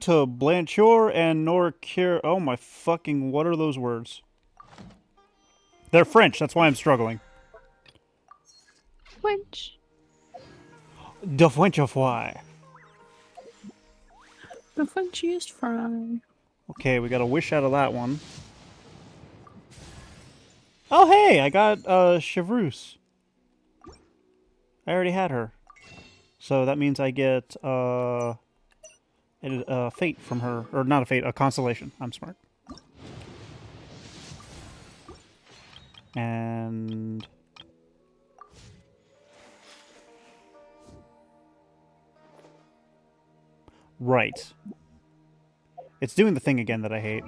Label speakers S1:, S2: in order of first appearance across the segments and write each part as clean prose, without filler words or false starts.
S1: to Blancheur and Norcure. Oh my fucking, what are those words? They're French, that's why I'm struggling.
S2: French.
S1: De Frenchify.
S2: The Frenchiest fry.
S1: Okay, we got a wish out of that one. Oh hey, I got Chevreuse. I already had her. So that means I get fate from her, or not a fate, a constellation. I'm smart. And right, it's doing the thing again that I hate.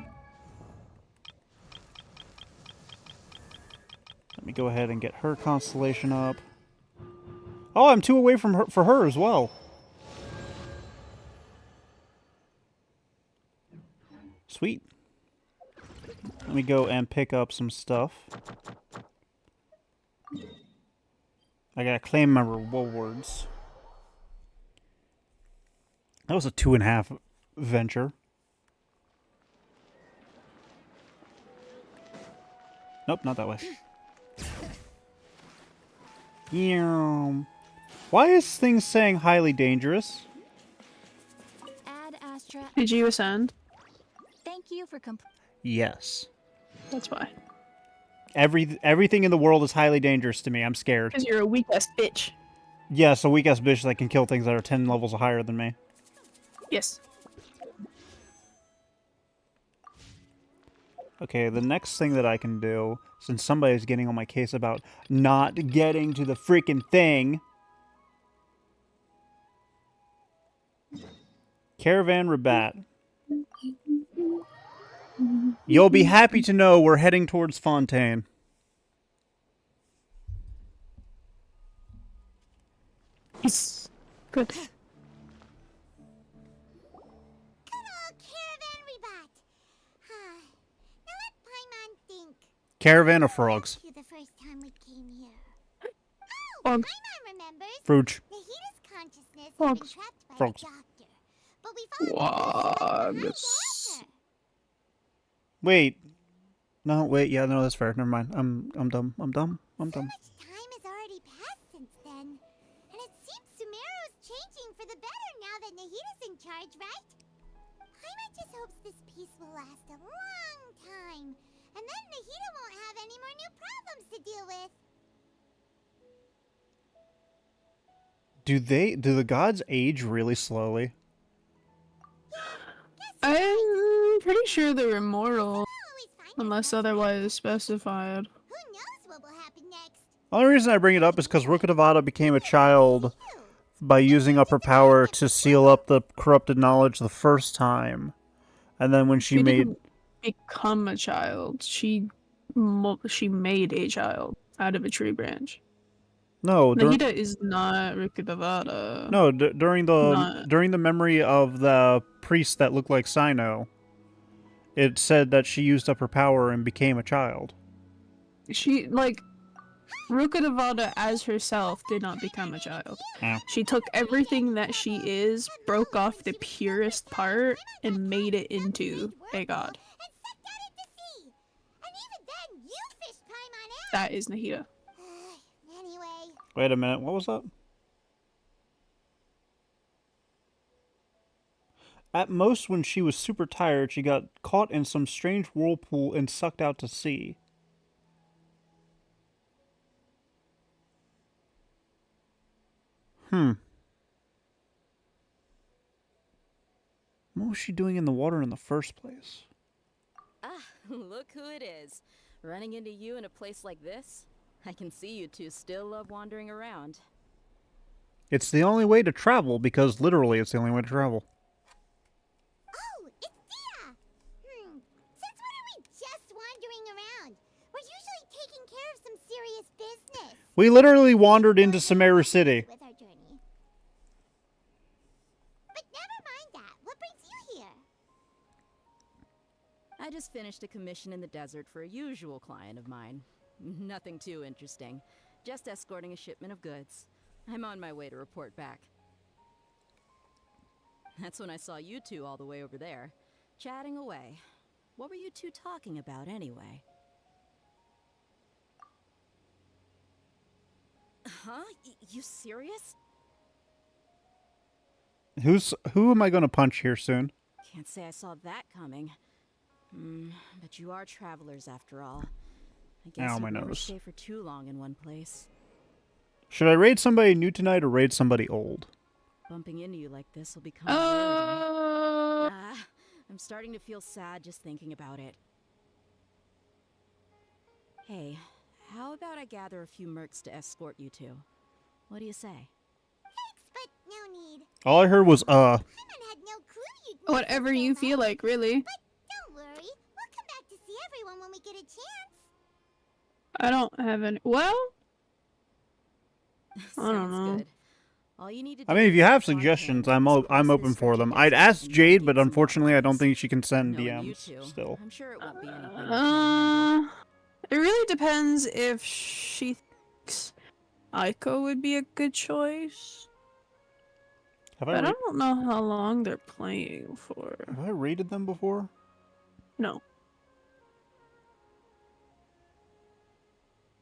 S1: Let me go ahead and get her constellation up. Oh, I'm 2 away from her for her as well. Sweet. Let me go and pick up some stuff. I gotta claim my rewards. That was a 2.5 venture. Nope, not that way. Yeah. Why is things saying highly dangerous?
S3: Ad Astra.
S2: Did you ascend?
S3: Thank you for
S1: Yes.
S2: That's why.
S1: Everything in the world is highly dangerous to me. I'm scared.
S2: Because you're a weak ass bitch.
S1: Yes, a weak ass bitch that can kill things that are 10 levels higher than me.
S2: Yes.
S1: Okay, the next thing that I can do, since somebody's getting on my case about not getting to the freaking thing. Caravan Rabat. You'll be happy to know we're heading towards Fontaine.
S2: Yes. Good.
S4: Good old caravan rebat. Now let Paimon think.
S1: Caravan of frogs.
S4: You the first time we came here.
S2: Frogs.
S4: Paimon remembers.
S1: Fruge.
S4: Nahita's consciousness had been
S2: Frogs.
S4: trapped by
S1: Frogs.
S4: the doctor. But we followed the behind
S2: Frogs.
S4: after.
S1: Wait. No, wait, yeah, no, that's fair. Never mind. I'm dumb. I'm dumb. I'm
S4: So
S1: dumb.
S4: much time has already passed since then. And it seems Sumeru's changing for the better now that Nahita's in charge, right? Paimon just hopes this peace will last a long time. And then Nahita won't have any more new problems to deal with.
S1: Do the gods age really slowly?
S2: I'm pretty sure they're immortal,
S4: Always find
S2: unless
S4: yourself.
S2: otherwise specified.
S4: Who knows what will happen next?
S1: The only reason I bring it up is because Rukkhadevata became a child by using up her power to seal up the corrupted knowledge the first time. And then when she made...
S2: didn't become a child. She made a child out of a tree branch.
S1: No,
S2: Nahida is not Rukkhadevata.
S1: no, during the memory of the priest that looked like Sino, it said that she used up her power and became a child.
S2: She, like, Rukkhadevata as herself did not become a child.
S1: Yeah.
S2: She took everything that she is, broke off the purest part, and made it into a god.
S4: And sucked out into sea. And even then, you fished Paimon out.
S2: That is Nahida.
S4: Anyway,
S1: Wait a minute, what was that? At most, when she was super tired, she got caught in some strange whirlpool and sucked out to sea. What was she doing in the water in the first place?
S3: Ah, look who it is. Running into you in a place like this? I can see you two still love wandering around.
S1: It's the only way to travel, because literally it's the only way to travel.
S4: oh, it's Dia. Since when are we just wandering around? We're usually taking care of some serious business.
S1: We literally wandered into Sumeru City.
S4: With our journey. But never mind that. What brings you here?
S3: I just finished a commission in the desert for a usual client of mine. Nothing too interesting. Just escorting a shipment of goods. I'm on my way to report back. That's when I saw you two all the way over there, chatting away. What were you two talking about anyway? Huh? You serious?
S1: Who am I gonna punch here soon?
S3: Can't say I saw that coming. But you are travelers after all. I guess
S1: Ow, my
S3: you'd never
S1: nose.
S3: stay for too long in one place.
S1: Should I raid somebody new tonight or raid somebody old?
S3: Bumping into you like this will become a rarity.
S2: Uh,
S3: I'm starting to feel sad just thinking about it. Hey, how about I gather a few mercs to escort you two? What do you say?
S4: Thanks, but no need.
S1: All I heard was
S4: Paimon had no clue you'd miss
S2: whatever
S4: us so
S2: you feel
S4: much.
S2: like, really.
S4: But don't worry, we'll come back to see everyone when we get a chance.
S2: I don't have any. Well, I don't
S3: Sounds
S2: know.
S3: good. All you need to
S1: I
S3: do
S1: mean, if you
S3: is
S1: have
S3: fly
S1: suggestions,
S3: home as
S1: I'm
S3: close
S1: open
S3: as
S1: for
S3: Sergi
S1: them.
S3: gets
S1: I'd
S3: to
S1: ask
S3: and
S1: Jade, but
S3: navigate some
S1: unfortunately, I don't
S3: waterways.
S1: think she can send
S3: Knowing you
S1: DMs
S3: two,
S1: still.
S3: I'm sure it won't be anything you can't handle.
S2: It really depends if she thinks Aiko would be a good choice.
S1: Have
S2: But I don't know how long they're playing for.
S1: have I raided them before?
S2: No.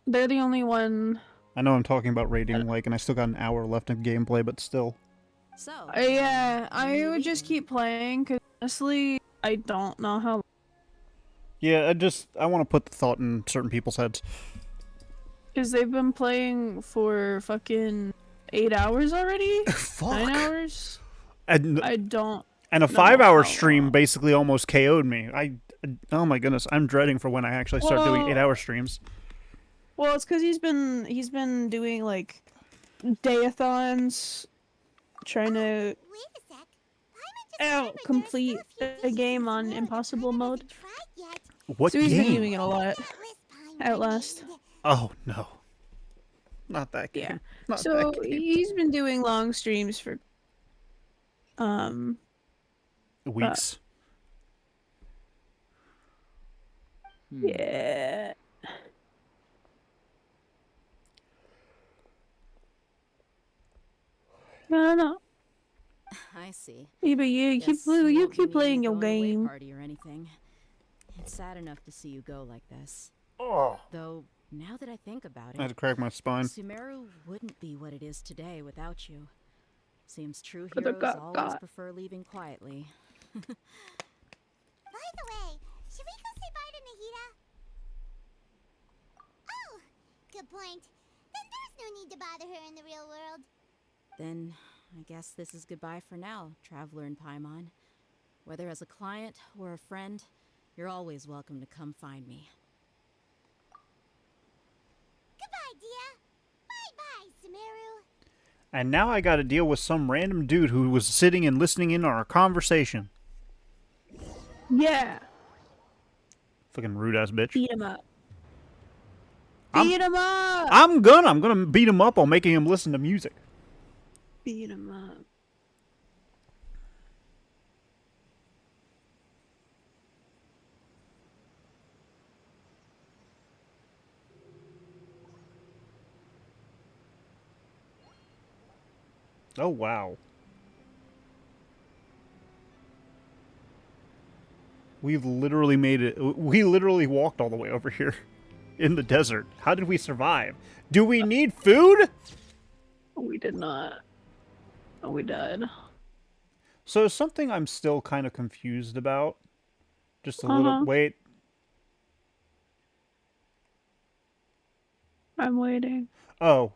S2: They're the only one.
S1: I know I'm talking about raiding, like, and I still got an hour left in gameplay, but still.
S3: So,
S2: Yeah,
S3: when are
S2: I
S3: you
S2: would just
S3: leaving?
S2: keep playing, because honestly, I don't know how.
S1: Yeah, I want to put the thought in certain people's heads.
S2: Because they've been playing for fucking 8 hours already? 9
S1: Fuck.
S2: hours?
S1: And
S2: I don't.
S1: a
S2: know
S1: 5-hour
S2: how
S1: stream
S2: long.
S1: basically almost KO'd me. Oh my goodness, I'm dreading for when I actually start doing
S2: Well-
S1: 8-hour streams.
S2: Well, it's because he's been doing, like, dayathons, trying to
S4: Wait a sec. Paimon just remembered
S2: complete
S4: there are still
S2: a
S4: a few
S2: game
S4: dishes
S2: on
S4: in Sumeru that
S2: impossible
S4: Paimon
S2: mode.
S4: hasn't tried yet.
S1: What
S2: So he's been
S1: game?
S2: doing it a lot.
S4: That list Paimon
S2: Outlast.
S4: made.
S1: Oh no, not that game.
S2: Yeah.
S1: Not
S2: So
S1: that game.
S2: he's been doing long streams for
S1: Weeks.
S2: yeah. I don't know.
S3: I see.
S2: Yeah, but you
S3: Guess
S2: you
S3: won't be
S2: keep
S3: needing
S2: playing
S3: to
S2: your
S3: go to the away
S2: game.
S3: party or anything. It's sad enough to see you go like this.
S1: Oh.
S3: Though, now that I think about
S1: I had
S3: it,
S1: to crack my spine.
S3: Sumeru wouldn't be what it is today without you. Seems true
S2: For the
S3: heroes always
S2: got.
S3: prefer leaving quietly.
S4: By the way, should we go say bye to Nahida? Oh, good point. Then there's no need to bother her in the real world.
S3: Then, I guess this is goodbye for now, Traveler and Paimon. Whether as a client or a friend, you're always welcome to come find me.
S4: Goodbye, Dia. Bye-bye, Sumeru.
S1: And now I gotta deal with some random dude who was sitting and listening in on our conversation.
S2: Yeah.
S1: Fucking rude ass bitch.
S2: Beat him up.
S1: I'm-
S2: Beat him up.
S1: I'm gonna beat him up on making him listen to music.
S2: Beat him up.
S1: Oh wow. We've literally made it. We literally walked all the way over here in the desert. How did we survive? Do we need food?
S2: We did not. Oh, we died.
S1: So something I'm still kind of confused about. Just a little. Wait.
S2: I'm waiting.
S1: Oh.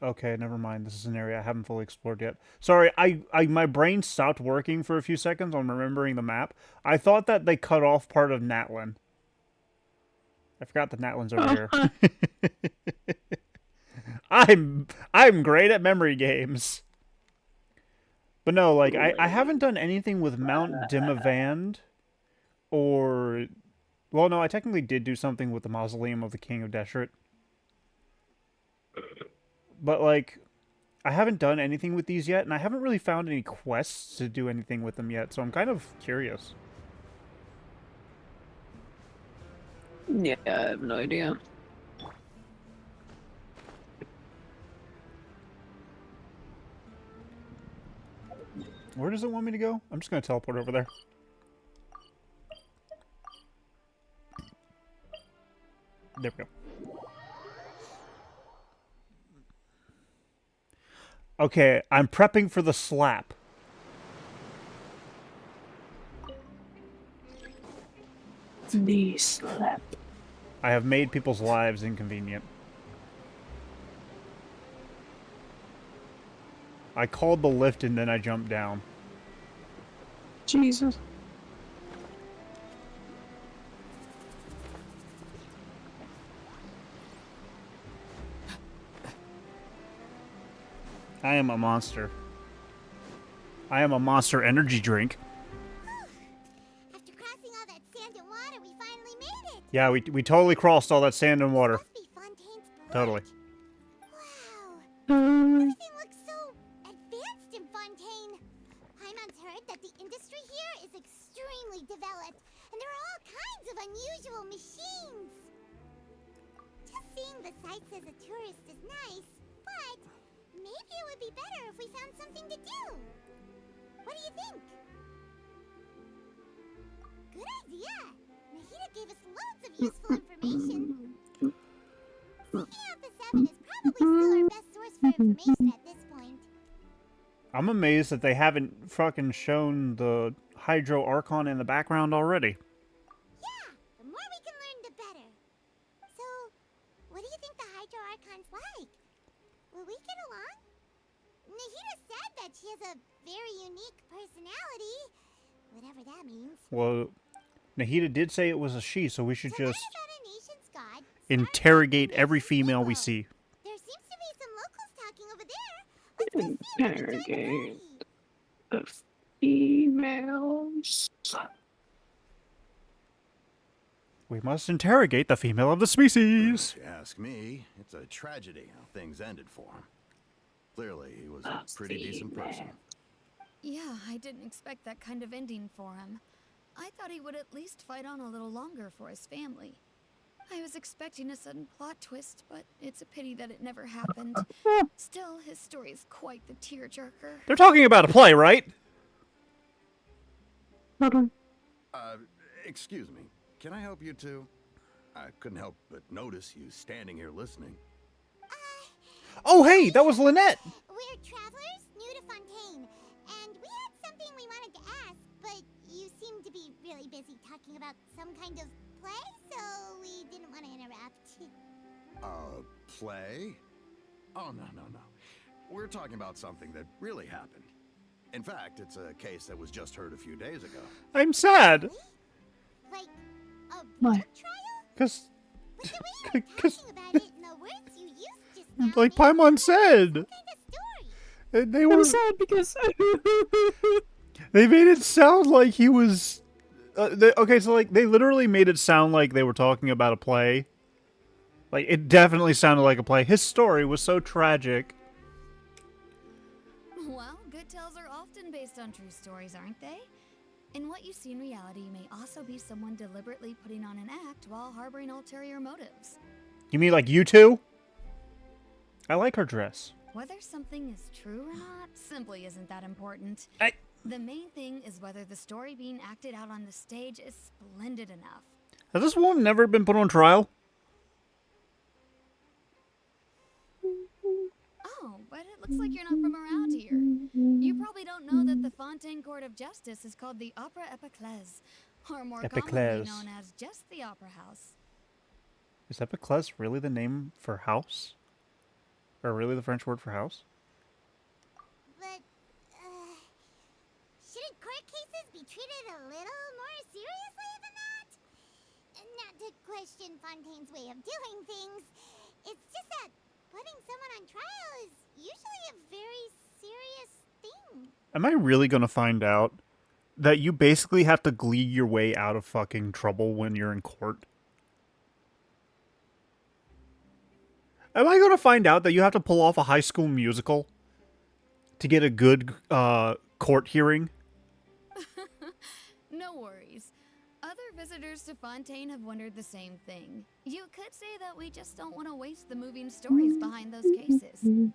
S1: Okay. Never mind. This is an area I haven't fully explored yet. Sorry. My brain stopped working for a few seconds on remembering the map. I thought that they cut off part of Natlin. I forgot that Natlin's over here. I'm great at memory games. But no, like I haven't done anything with Mount Dimavand or well no, I technically did do something with the Mausoleum of the King of Deshret. But like I haven't done anything with these yet, and I haven't really found any quests to do anything with them yet, so I'm kind of curious.
S2: Yeah, I have no idea.
S1: Where does it want me to go? I'm just gonna teleport over there. There we go. Okay, I'm prepping for the slap.
S2: The slap.
S1: I have made people's lives inconvenient. I called the lift and then I jumped down.
S2: Jesus.
S1: I am a monster. I am a monster energy drink.
S4: After crossing all that sand and water, we finally made it.
S1: Yeah, we totally crossed all that sand and water.
S4: Must be Fontaine's port.
S1: Totally.
S4: Wow.
S2: Um,
S4: Everything looks so advanced in Fontaine. Paimon's heard that the industry here is extremely developed, and there are all kinds of unusual machines. Just seeing the sights as a tourist is nice, but maybe it would be better if we found something to do. What do you think? Good idea. Nahida gave us loads of useful information. Seeking out the Seven is probably still our best source for information at this point.
S1: I'm amazed that they haven't fucking shown the Hydro Archon in the background already.
S4: Yeah, the more we can learn, the better. So, what do you think the Hydro Archon's like? Will we get along? Nahida said that she has a very unique personality, whatever that means.
S1: Well, Nahida did say it was a she, so we should
S4: To learn
S1: just
S4: about a nation's god,
S1: interrogate
S4: start
S1: every
S4: with
S1: female we
S4: people.
S1: see.
S4: There seems to be some locals talking over there. Let's go see if we can join the
S2: Interrogate.
S4: party.
S2: The females.
S1: We must interrogate the female of the species.
S5: If you ask me, it's a tragedy how things ended for him. Clearly, he was a pretty decent person.
S6: Yeah, I didn't expect that kind of ending for him. I thought he would at least fight on a little longer for his family. I was expecting a sudden plot twist, but it's a pity that it never happened. Still, his story is quite the tearjerker.
S1: They're talking about a play, right?
S5: Excuse me. Can I help you two? I couldn't help but notice you standing here listening.
S1: Oh, hey, that was Lynette.
S4: We're travelers new to Fontaine, and we had something we wanted to ask, but you seem to be really busy talking about some kind of play, so we didn't want to interrupt.
S5: Play? Oh, no. We're talking about something that really happened. In fact, it's a case that was just heard a few days ago.
S1: I'm sad.
S4: Like a
S2: What?
S4: boat trial?
S1: Because,
S4: But the way you were
S1: Cause-
S4: talking about it and the words you used just now
S1: like
S4: made it
S1: Paimon
S4: sound like
S1: said,
S4: some kind of story.
S1: they were
S2: I'm sad because
S1: they made it sound like he was. Okay, so like they literally made it sound like they were talking about a play. Like it definitely sounded like a play. His story was so tragic.
S6: Well, good tales are often based on true stories, aren't they? And what you see in reality may also be someone deliberately putting on an act while harboring ulterior motives.
S1: You mean like you two? I like her dress.
S6: Whether something is true or not simply isn't that important. The main thing is whether the story being acted out on the stage is splendid enough.
S1: Has this woman never been put on trial?
S6: Oh, but it looks like you're not from around here. You probably don't know that the Fontaine Court of Justice is called the Opera Epiclese, or more commonly
S1: Epiclese.
S6: known as just the Opera House.
S1: Is Epiclese really the name for house? Or really the French word for house?
S4: But, shouldn't court cases be treated a little more seriously than that? Not to question Fontaine's way of doing things. It's just that putting someone on trial is usually a very serious thing.
S1: Am I really gonna find out that you basically have to glee your way out of fucking trouble when you're in court? Am I gonna find out that you have to pull off a High School Musical to get a good court hearing?
S6: No worries. Other visitors to Fontaine have wondered the same thing. You could say that we just don't want to waste the moving stories behind those cases.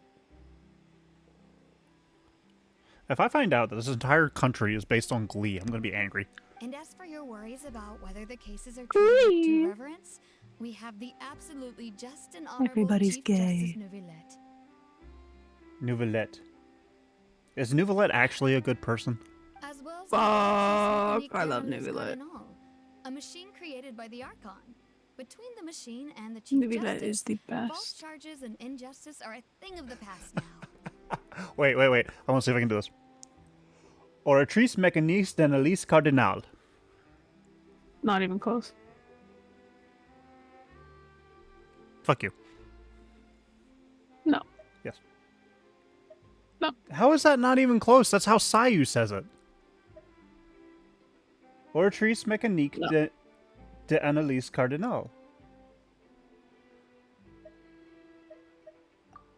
S1: If I find out that this entire country is based on Glee, I'm gonna be angry.
S6: And as for your worries about whether the cases are treated with due
S2: Glee.
S6: reverence, we have the absolutely just and honorable
S2: Everybody's
S6: Chief
S2: gay.
S6: Justice Neuvillette.
S1: Nouvellette. Is Nouvellette actually a good person?
S6: As well as
S2: Fuck,
S6: Mechanique
S2: I love
S6: Cardinal,
S2: Neuvillette.
S6: a machine created by the Archon. Between the machine and the Chief
S2: Maybe that
S6: Justice,
S2: is the
S6: false
S2: best.
S6: charges and injustice are a thing of the past now.
S1: Wait. I want to see if I can do this. Oratrice mécanique d'analyse cardinal.
S2: Not even close.
S1: Fuck you.
S2: No.
S1: Yes.
S2: No.
S1: How is that not even close? That's how Sayu says it. Oratrice mécanique
S2: No.
S1: d'analyse cardinal.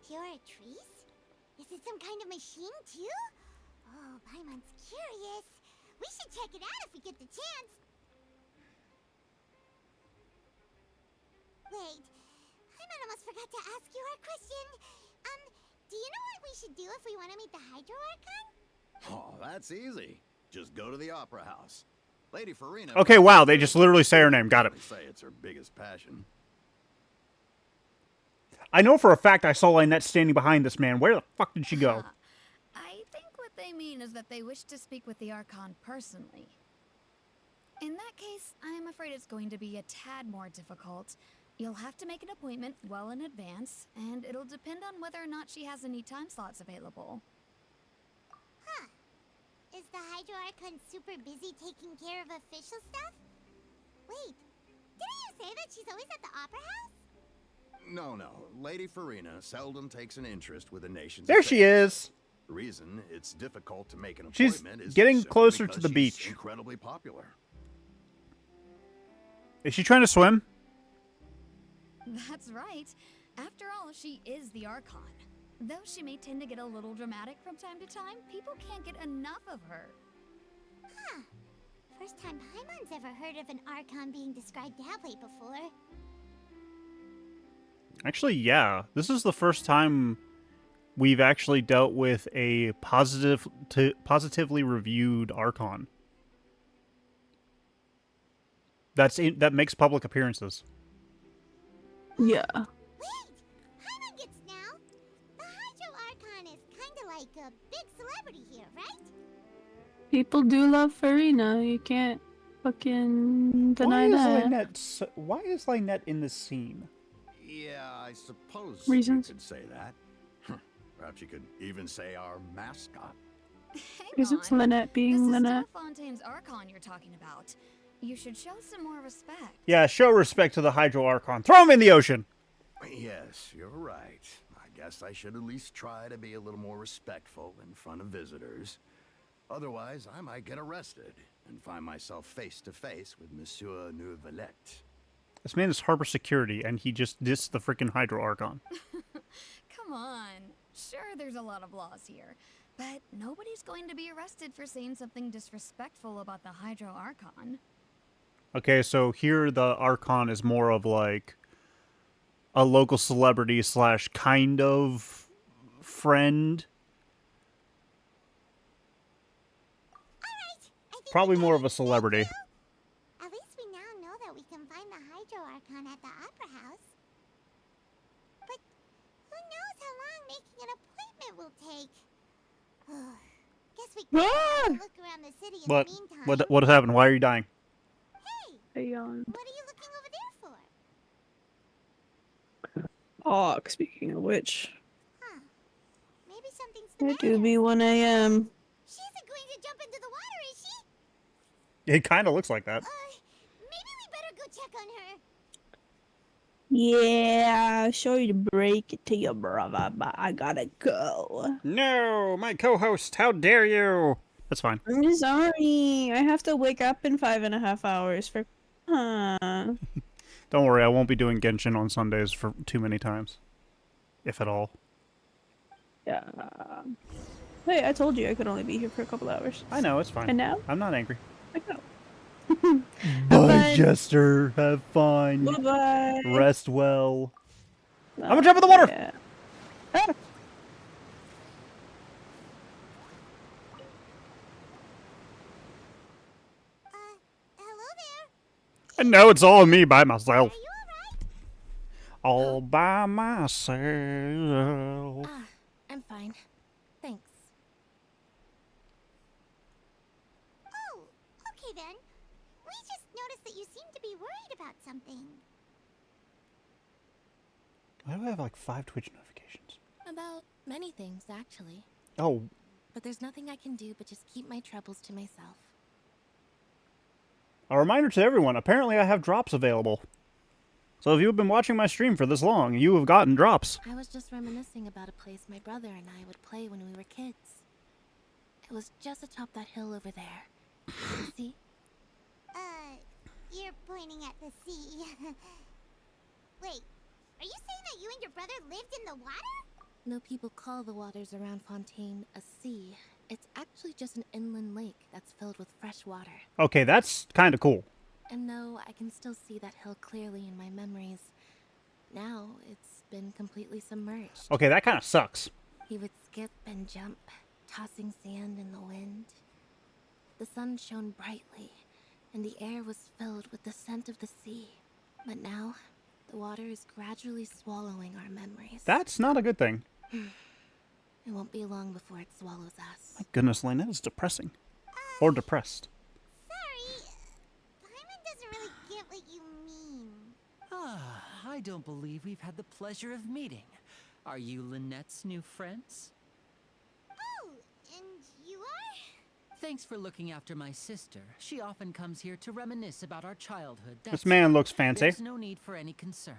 S4: You're a trees? Is it some kind of machine too? Oh, Paimon's curious. We should check it out if we get the chance. Wait, Paimon almost forgot to ask you our question. Do you know what we should do if we want to meet the Hydro Archon?
S5: Oh, that's easy. Just go to the Opera House. Lady Farina...
S1: Okay, wow, they just literally say her name. Got it.
S5: Say it's her biggest passion.
S1: I know for a fact I saw Lynette standing behind this man. Where the fuck did she go?
S6: I think what they mean is that they wish to speak with the Archon personally. In that case, I am afraid it's going to be a tad more difficult. You'll have to make an appointment well in advance, and it'll depend on whether or not she has any time slots available.
S4: Huh. Is the Hydro Archon super busy taking care of official stuff? Wait, didn't you say that she's always at the Opera House?
S5: No. Lady Farina seldom takes an interest with the nation's
S1: There she
S5: affairs.
S1: is.
S5: The reason it's difficult to make an
S1: She's
S5: appointment is
S1: getting
S5: simply
S1: closer to
S5: because
S1: the
S5: she's
S1: beach.
S5: Incredibly popular.
S1: Is she trying to swim?
S6: That's right. After all, she is the Archon. Though she may tend to get a little dramatic from time to time, people can't get enough of her.
S4: Huh. First time Paimon's ever heard of an Archon being described that way before.
S1: Actually, yeah. This is the first time we've actually dealt with a positively reviewed Archon. That makes public appearances.
S2: Yeah.
S4: Wait! Paimon gets now! The Hydro Archon is kinda like a big celebrity here, right?
S2: People do love Farina. You can't fucking deny that.
S1: Why is Lynette in this scene?
S5: Yeah, I suppose
S2: Reasons?
S5: you could say that. Perhaps you could even say our mascot.
S6: Hang
S2: Isn't
S6: on.
S2: Lynette being
S6: This is
S2: Lynette?
S6: still Fontaine's Archon you're talking about. You should show some more respect.
S1: Yeah, show respect to the Hydro Archon. Throw him in the ocean!
S5: Yes, you're right. I guess I should at least try to be a little more respectful in front of visitors. Otherwise, I might get arrested and find myself face to face with Monsieur Neuvillette.
S1: This man is Harbor Security, and he just dissed the freaking Hydro Archon.
S6: Come on. Sure, there's a lot of laws here, but nobody's going to be arrested for saying something disrespectful about the Hydro Archon.
S1: Okay, so here the Archon is more of like a local celebrity slash kind of friend.
S4: Alright, I think
S1: Probably
S4: we
S1: more
S4: get
S1: of a
S4: it.
S1: celebrity.
S4: At least we now know that we can find the Hydro Archon at the Opera House. But who knows how long making an appointment will take? Guess we can
S2: Ah!
S4: look around the city in the meantime.
S1: What happened? Why are you dying?
S4: Hey,
S2: Hey,
S4: what are you looking over there for?
S2: Oh, speaking of which,
S4: Huh. Maybe something's the
S2: it
S4: matter.
S2: do be 1 a.m.
S4: She isn't going to jump into the water, is she?
S1: It kind of looks like that.
S4: Maybe we better go check on her.
S2: Yeah, sorry to break it to you, brother, but I gotta go.
S1: No, my co-host, how dare you? That's fine.
S2: I'm sorry. I have to wake up in 5.5 hours for.
S1: Don't worry, I won't be doing Genshin on Sundays for too many times. If at all.
S2: Yeah. Hey, I told you I could only be here for a couple hours.
S1: I know, it's fine.
S2: And now?
S1: I'm not angry.
S2: I go.
S1: Bye, Jester. Have fun.
S2: Bye-bye.
S1: Rest well. I'm gonna jump in the water!
S2: Yeah. Ah.
S1: And now it's all me by myself.
S4: Are you alright?
S1: All by myself.
S7: Ah, I'm fine. Thanks.
S4: Oh, okay then. We just noticed that you seem to be worried about something.
S1: Why do I have like 5 Twitch notifications?
S7: About many things, actually.
S1: Oh,
S7: But there's nothing I can do but just keep my troubles to myself.
S1: a reminder to everyone, apparently I have drops available. So if you've been watching my stream for this long, you have gotten drops.
S7: I was just reminiscing about a place my brother and I would play when we were kids. It was just atop that hill over there. See?
S4: You're pointing at the sea. Wait, are you saying that you and your brother lived in the water?
S7: No people call the waters around Fontaine a sea. It's actually just an inland lake that's filled with fresh water.
S1: Okay, that's kind of cool.
S7: And though I can still see that hill clearly in my memories, now it's been completely submerged.
S1: Okay, that kind of sucks.
S7: He would skip and jump, tossing sand in the wind. The sun shone brightly, and the air was filled with the scent of the sea. But now, the water is gradually swallowing our memories.
S1: That's not a good thing.
S7: It won't be long before it swallows us.
S1: My goodness, Lena is depressing. Or depressed.
S4: Sorry, Paimon doesn't really get what you mean.
S8: Ah, I don't believe we've had the pleasure of meeting. Are you Lynette's new friends?
S4: Oh, and you are?
S8: Thanks for looking after my sister. She often comes here to reminisce about our childhood.
S1: This man looks fancy.
S8: There's no need for any concern.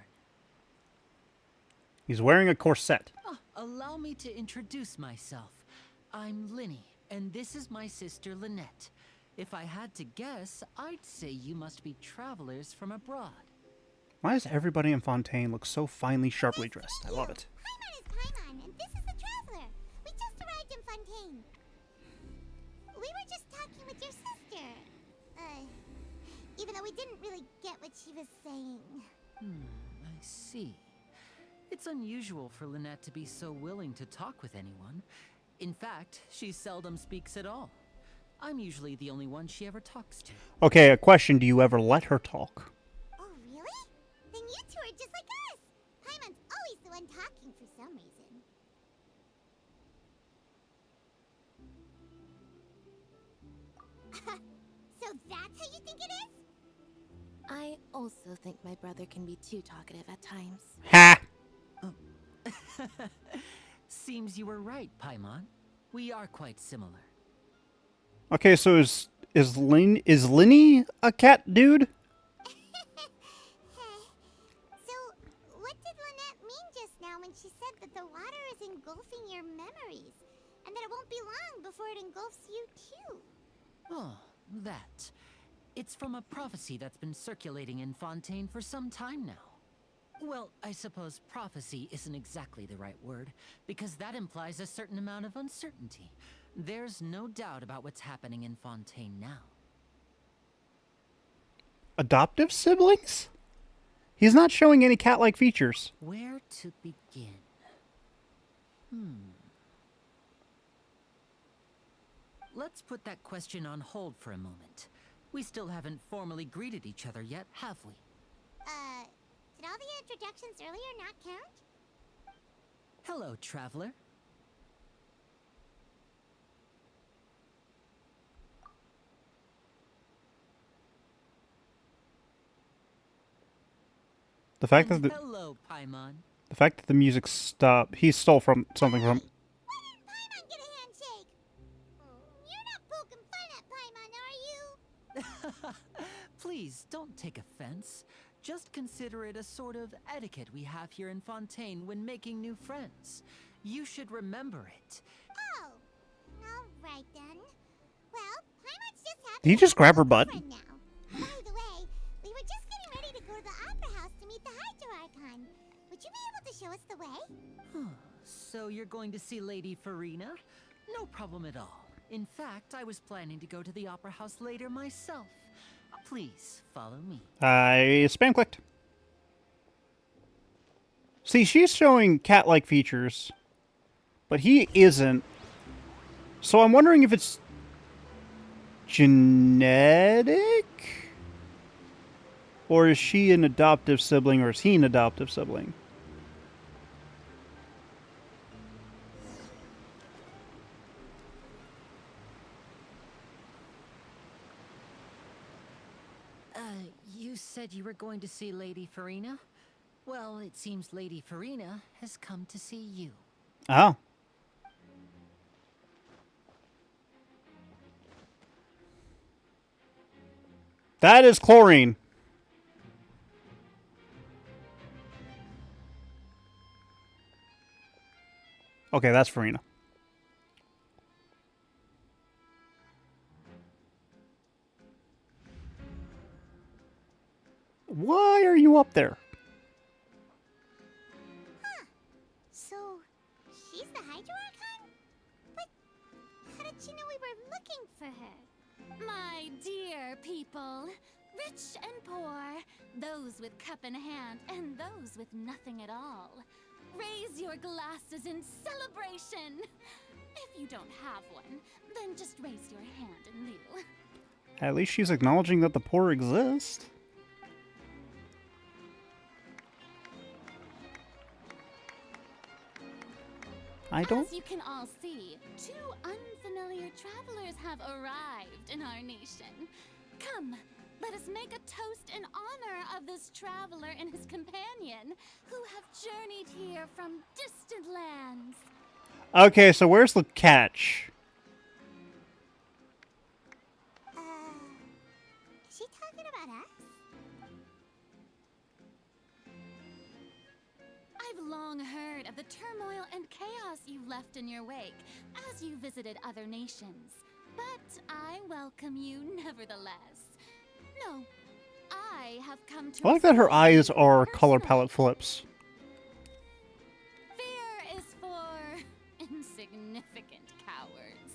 S1: He's wearing a corset.
S8: Ah, allow me to introduce myself. I'm Linny, and this is my sister Lynette. If I had to guess, I'd say you must be travelers from abroad.
S1: Why does everybody in Fontaine look so finely, sharply dressed? I love it.
S4: Paimon is Paimon, and this is the Traveler. We just arrived in Fontaine. We were just talking with your sister. Even though we didn't really get what she was saying.
S8: I see. It's unusual for Lynette to be so willing to talk with anyone. In fact, she seldom speaks at all. I'm usually the only one she ever talks to.
S1: Okay, a question. Do you ever let her talk?
S4: Oh, really? Then you two are just like us. Paimon's always the one talking for some reason. So that's how you think it is?
S7: I also think my brother can be too talkative at times.
S1: Ha!
S8: Seems you were right, Paimon. We are quite similar.
S1: Okay, so is Linny a cat dude?
S4: So, what did Lynette mean just now when she said that the water is engulfing your memories? And that it won't be long before it engulfs you too?
S8: Oh, that. It's from a prophecy that's been circulating in Fontaine for some time now. Well, I suppose prophecy isn't exactly the right word, because that implies a certain amount of uncertainty. There's no doubt about what's happening in Fontaine now.
S1: Adoptive siblings? He's not showing any cat-like features.
S8: Where to begin? Let's put that question on hold for a moment. We still haven't formally greeted each other yet, have we?
S4: Did all the introductions earlier not count?
S8: Hello, traveler.
S1: The fact
S8: And
S1: that
S8: hello, Paimon.
S1: the music stopped. He stole from something from.
S4: Why didn't Paimon get a handshake? You're not poking fun at Paimon, are you?
S8: Please, don't take offense. Just consider it a sort of etiquette we have here in Fontaine when making new friends. You should remember it.
S4: Oh, alright then. Well, Paimon's just happy.
S1: Did he
S4: to
S1: just
S4: have
S1: grab
S4: a
S1: her butt?
S4: girlfriend now. By the way, we were just getting ready to go to the Opera House to meet the Hydro Archon. Would you be able to show us the way?
S8: So you're going to see Lady Farina? No problem at all. In fact, I was planning to go to the Opera House later myself. Please, follow me.
S1: I spam clicked. See, she's showing cat-like features, but he isn't. So I'm wondering if it's genetic? Or is she an adoptive sibling, or is he an adoptive sibling?
S8: You said you were going to see Lady Farina? Well, it seems Lady Farina has come to see you.
S1: Oh. That is chlorine. Okay, that's Farina. Why are you up there?
S4: So, she's the Hydro Archon? But how did she know we were looking for her?
S3: My dear people, rich and poor, those with cup in hand and those with nothing at all, raise your glasses in celebration. If you don't have one, then just raise your hand in lieu.
S1: At least she's acknowledging that the poor exist. I don't...
S3: As you can all see, two unfamiliar travelers have arrived in our nation. Come, let us make a toast in honor of this traveler and his companion, who have journeyed here from distant lands.
S1: Okay, so where's the catch?
S4: Is she talking about us?
S3: I've long heard of the turmoil and chaos you've left in your wake as you visited other nations. But I welcome you nevertheless. No, I have come to...
S1: I like that her eyes are color
S3: personally.
S1: palette flips.
S3: Fear is for insignificant cowards.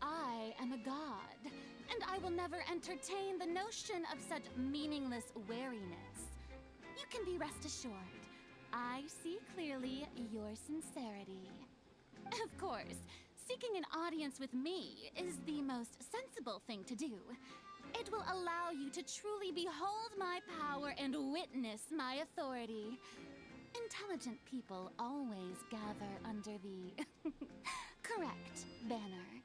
S3: I am a god, and I will never entertain the notion of such meaningless wariness. You can be rest assured. I see clearly your sincerity. Of course, seeking an audience with me is the most sensible thing to do. It will allow you to truly behold my power and witness my authority. Intelligent people always gather under the correct banner.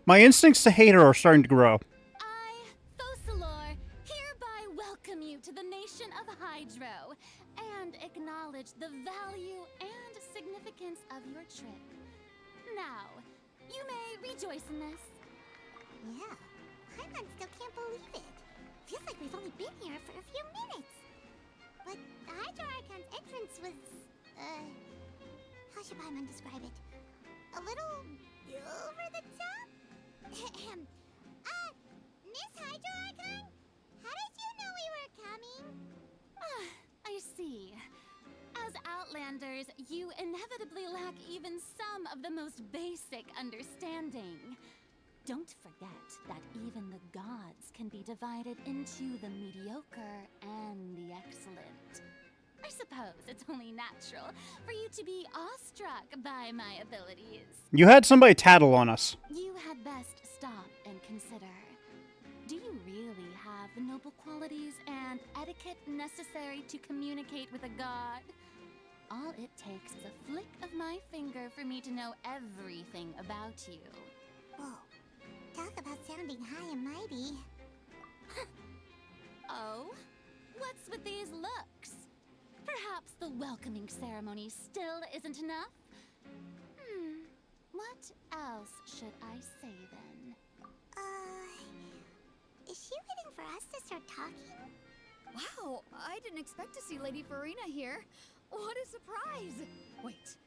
S1: My instincts to hate her are starting to grow.
S3: I, Focalor, hereby welcome you to the nation of Hydro and acknowledge the value and significance of your trip. Now, you may rejoice in this.
S4: Yeah, Paimon still can't believe it. Feels like we've only been here for a few minutes. But the Hydro Archon's entrance was, how should Paimon describe it? A little over the top? Miss Hydro Archon? How did you know we were coming?
S3: I see. As Outlanders, you inevitably lack even some of the most basic understanding. Don't forget that even the gods can be divided into the mediocre and the excellent. I suppose it's only natural for you to be awestruck by my abilities.
S1: You had somebody tattle on us.
S3: You had best stop and consider. Do you really have the noble qualities and etiquette necessary to communicate with a god? All it takes is a flick of my finger for me to know everything about you.
S4: Whoa, talk about sounding high and mighty.
S3: Oh? What's with these looks? Perhaps the welcoming ceremony still isn't enough? What else should I say then?
S4: Is she waiting for us to start talking?
S6: Wow, I didn't expect to see Lady Farina here. What a surprise! Wait,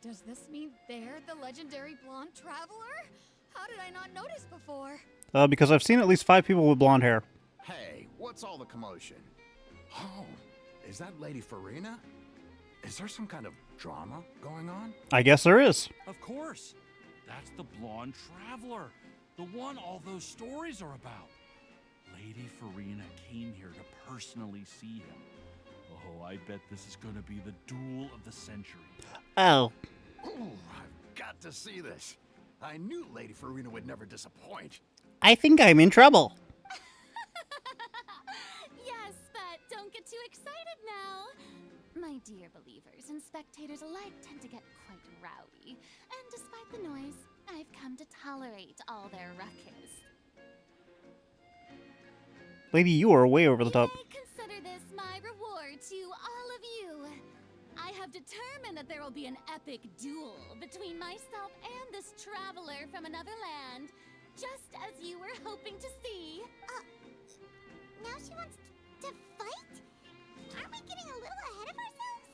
S6: does this mean they're the legendary blonde traveler? How did I not notice before?
S1: Because I've seen at least 5 people with blonde hair.
S5: Hey, what's all the commotion? Oh, is that Lady Farina? Is there some kind of drama going on?
S1: I guess there is.
S9: Of course. That's the blonde traveler. The one all those stories are about. Lady Farina came here to personally see him. Oh, I bet this is going to be the duel of the century.
S1: Oh.
S5: Ooh, I've got to see this. I knew Lady Farina would never disappoint.
S1: I think I'm in trouble.
S3: Yes, but get too excited now. My dear believers and spectators alike tend to get quite rowdy, and despite the noise, I've come to tolerate all their ruckus.
S1: Lady, you are way over the top.
S3: You may consider this my reward to all of you. I have determined that there will be an epic duel between myself and this traveler from another land, just as you were hoping to see.
S4: Now she wants to fight? Aren't we getting a little ahead of ourselves?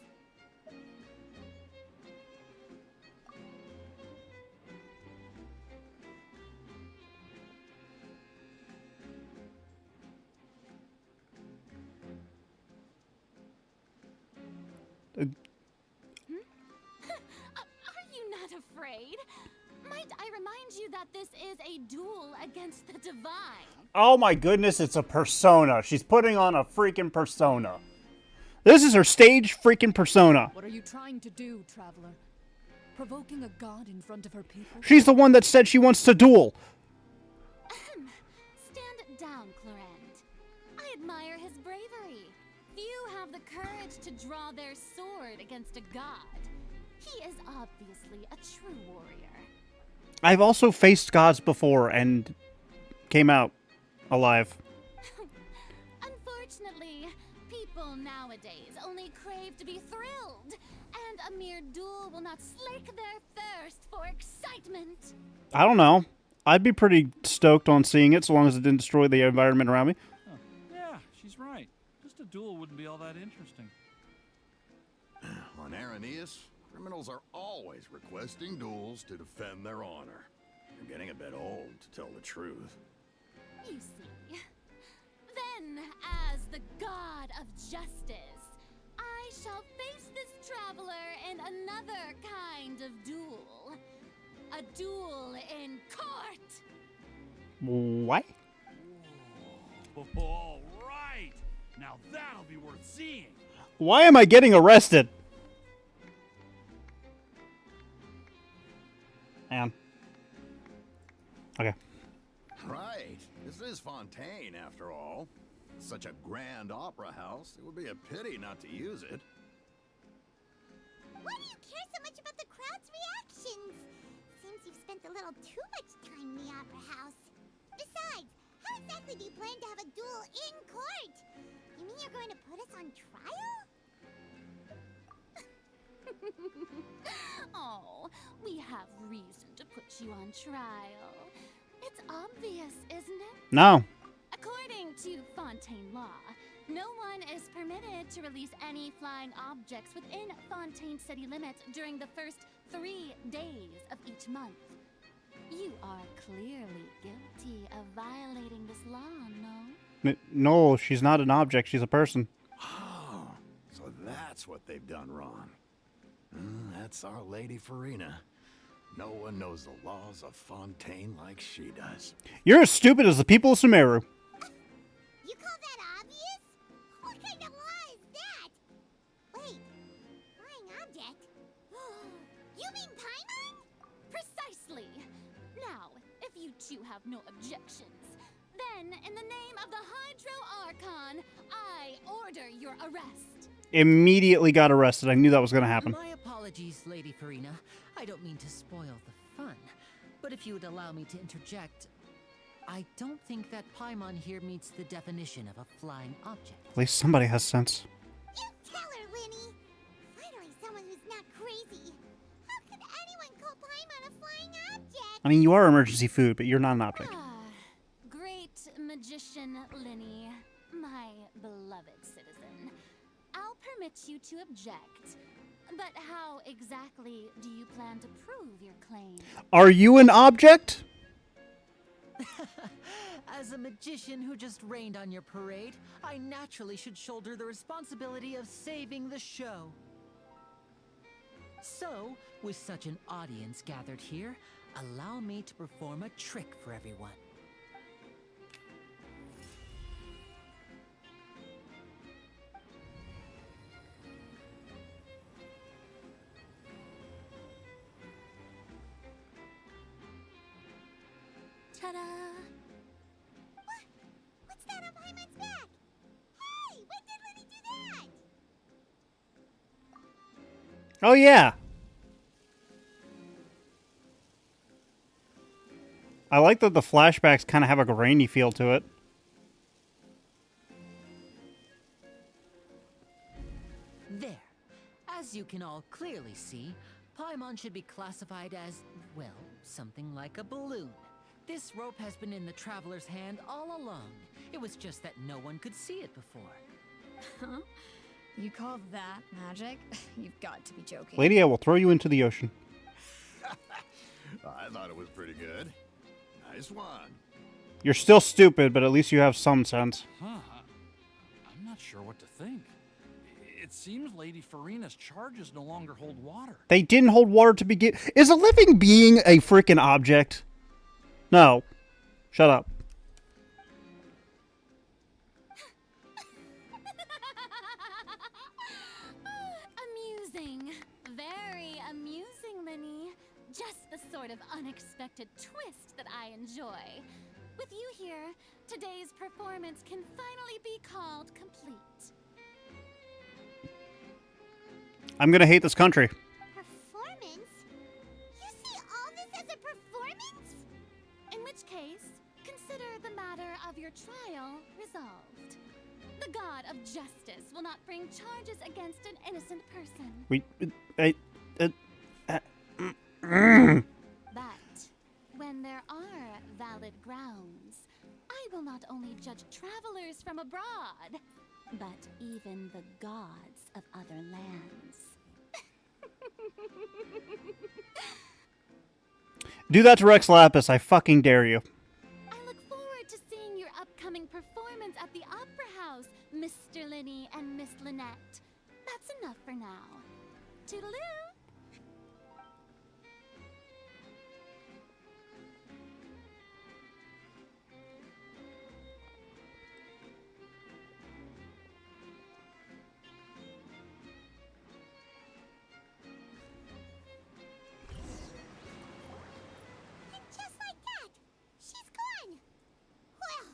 S3: Are you not afraid? Might I remind you that this is a duel against the divine?
S1: Oh my goodness, it's a persona. She's putting on a freaking persona. This is her stage freaking persona.
S10: What are you trying to do, traveler? Provoking a god in front of her people?
S1: She's the one that said she wants to duel.
S3: Stand down, Clorent. I admire his bravery. Few have the courage to draw their sword against a god. He is obviously a true warrior.
S1: I've also faced gods before and came out alive.
S3: Unfortunately, people nowadays only crave to be thrilled, and a mere duel will not slake their thirst for excitement.
S1: I don't know. I'd be pretty stoked on seeing it so long as it didn't destroy the environment around me.
S9: Oh, yeah, she's right. Just a duel wouldn't be all that interesting.
S5: On Araneus, criminals are always requesting duels to defend their honor. They're getting a bit old, to tell the truth.
S3: You see, then as the god of justice, I shall face this traveler in another kind of duel. A duel in court!
S1: What?
S9: All right. Now that'll be worth seeing.
S1: Why am I getting arrested? Man. Okay.
S5: Right. This is Fontaine, after all. Such a grand opera house, it would be a pity not to use it.
S4: Why do you care so much about the crowd's reactions? Seems you've spent a little too much time in the opera house. Besides, how exactly do you plan to have a duel in court? You mean you're going to put us on trial?
S3: Oh, we have reason to put you on trial. It's obvious, isn't it?
S1: No.
S3: According to Fontaine law, no one is permitted to release any flying objects within Fontaine city limits during the first 3 days of each month. You are clearly guilty of violating this law, no?
S1: No, she's not an object. She's a person.
S5: Oh, so that's what they've done wrong. That's our Lady Farina. No one knows the laws of Fontaine like she does.
S1: You're as stupid as the people of Sumeru.
S4: You call that obvious? What kind of law is that? Wait, flying object? You mean Paimon?
S3: Precisely! Now, if you two have no objections, then in the name of the Hydro Archon, I order your arrest.
S1: Immediately got arrested. I knew that was going to happen.
S8: My apologies, Lady Farina. I don't mean to spoil the fun, but if you would allow me to interject, I don't think that Paimon here meets the definition of a flying object.
S1: At least somebody has sense.
S4: You tell her, Linny! Finally someone who's not crazy. How could anyone call Paimon a flying object?
S1: I mean, you are emergency food, but you're not an object.
S3: Great magician Linny, my beloved citizen. I'll permit you to object, but how exactly do you plan to prove your claim?
S1: Are you an object?
S8: As a magician who just rained on your parade, I naturally should shoulder the responsibility of saving the show. So, with such an audience gathered here, allow me to perform a trick for everyone.
S3: Ta-da!
S4: What's that on Paimon's back? Hey, when did Linny do
S1: Oh, yeah. I like that the flashbacks kind of have a grainy feel to it.
S8: There. As you can all clearly see, Paimon should be classified as, well, something like a balloon. This rope has been in the Traveler's hand all along. It was just that no one could see it before.
S6: Huh? You call that magic? You've got to be joking.
S1: Lady, I will throw you into the ocean.
S5: I thought it was pretty good. Nice one.
S1: You're still stupid, but at least you have some sense.
S9: Huh. I'm not sure what to think. It seems Lady Farina's charges no longer hold water.
S1: They didn't hold water to begin. Is a living being a freaking object? No. Shut up.
S3: Amusing. Very amusing, Linny. Just the sort of unexpected twist that I enjoy. With you here, today's performance can finally be called complete.
S1: I'm gonna hate this country.
S4: Performance? You see all this as a performance?
S3: In which case, consider the matter of your trial resolved. The god of justice will not bring charges against an innocent person. But when there are valid grounds, I will not only judge travelers from abroad, but even the gods of other lands.
S1: Do that to Rex Lapis, I fucking dare you.
S3: I look forward to seeing your upcoming performance at the Opera House, Mr. Linny and Miss Lynette. That's enough for now. Toodaloo!
S4: And just like that, she's gone. Well,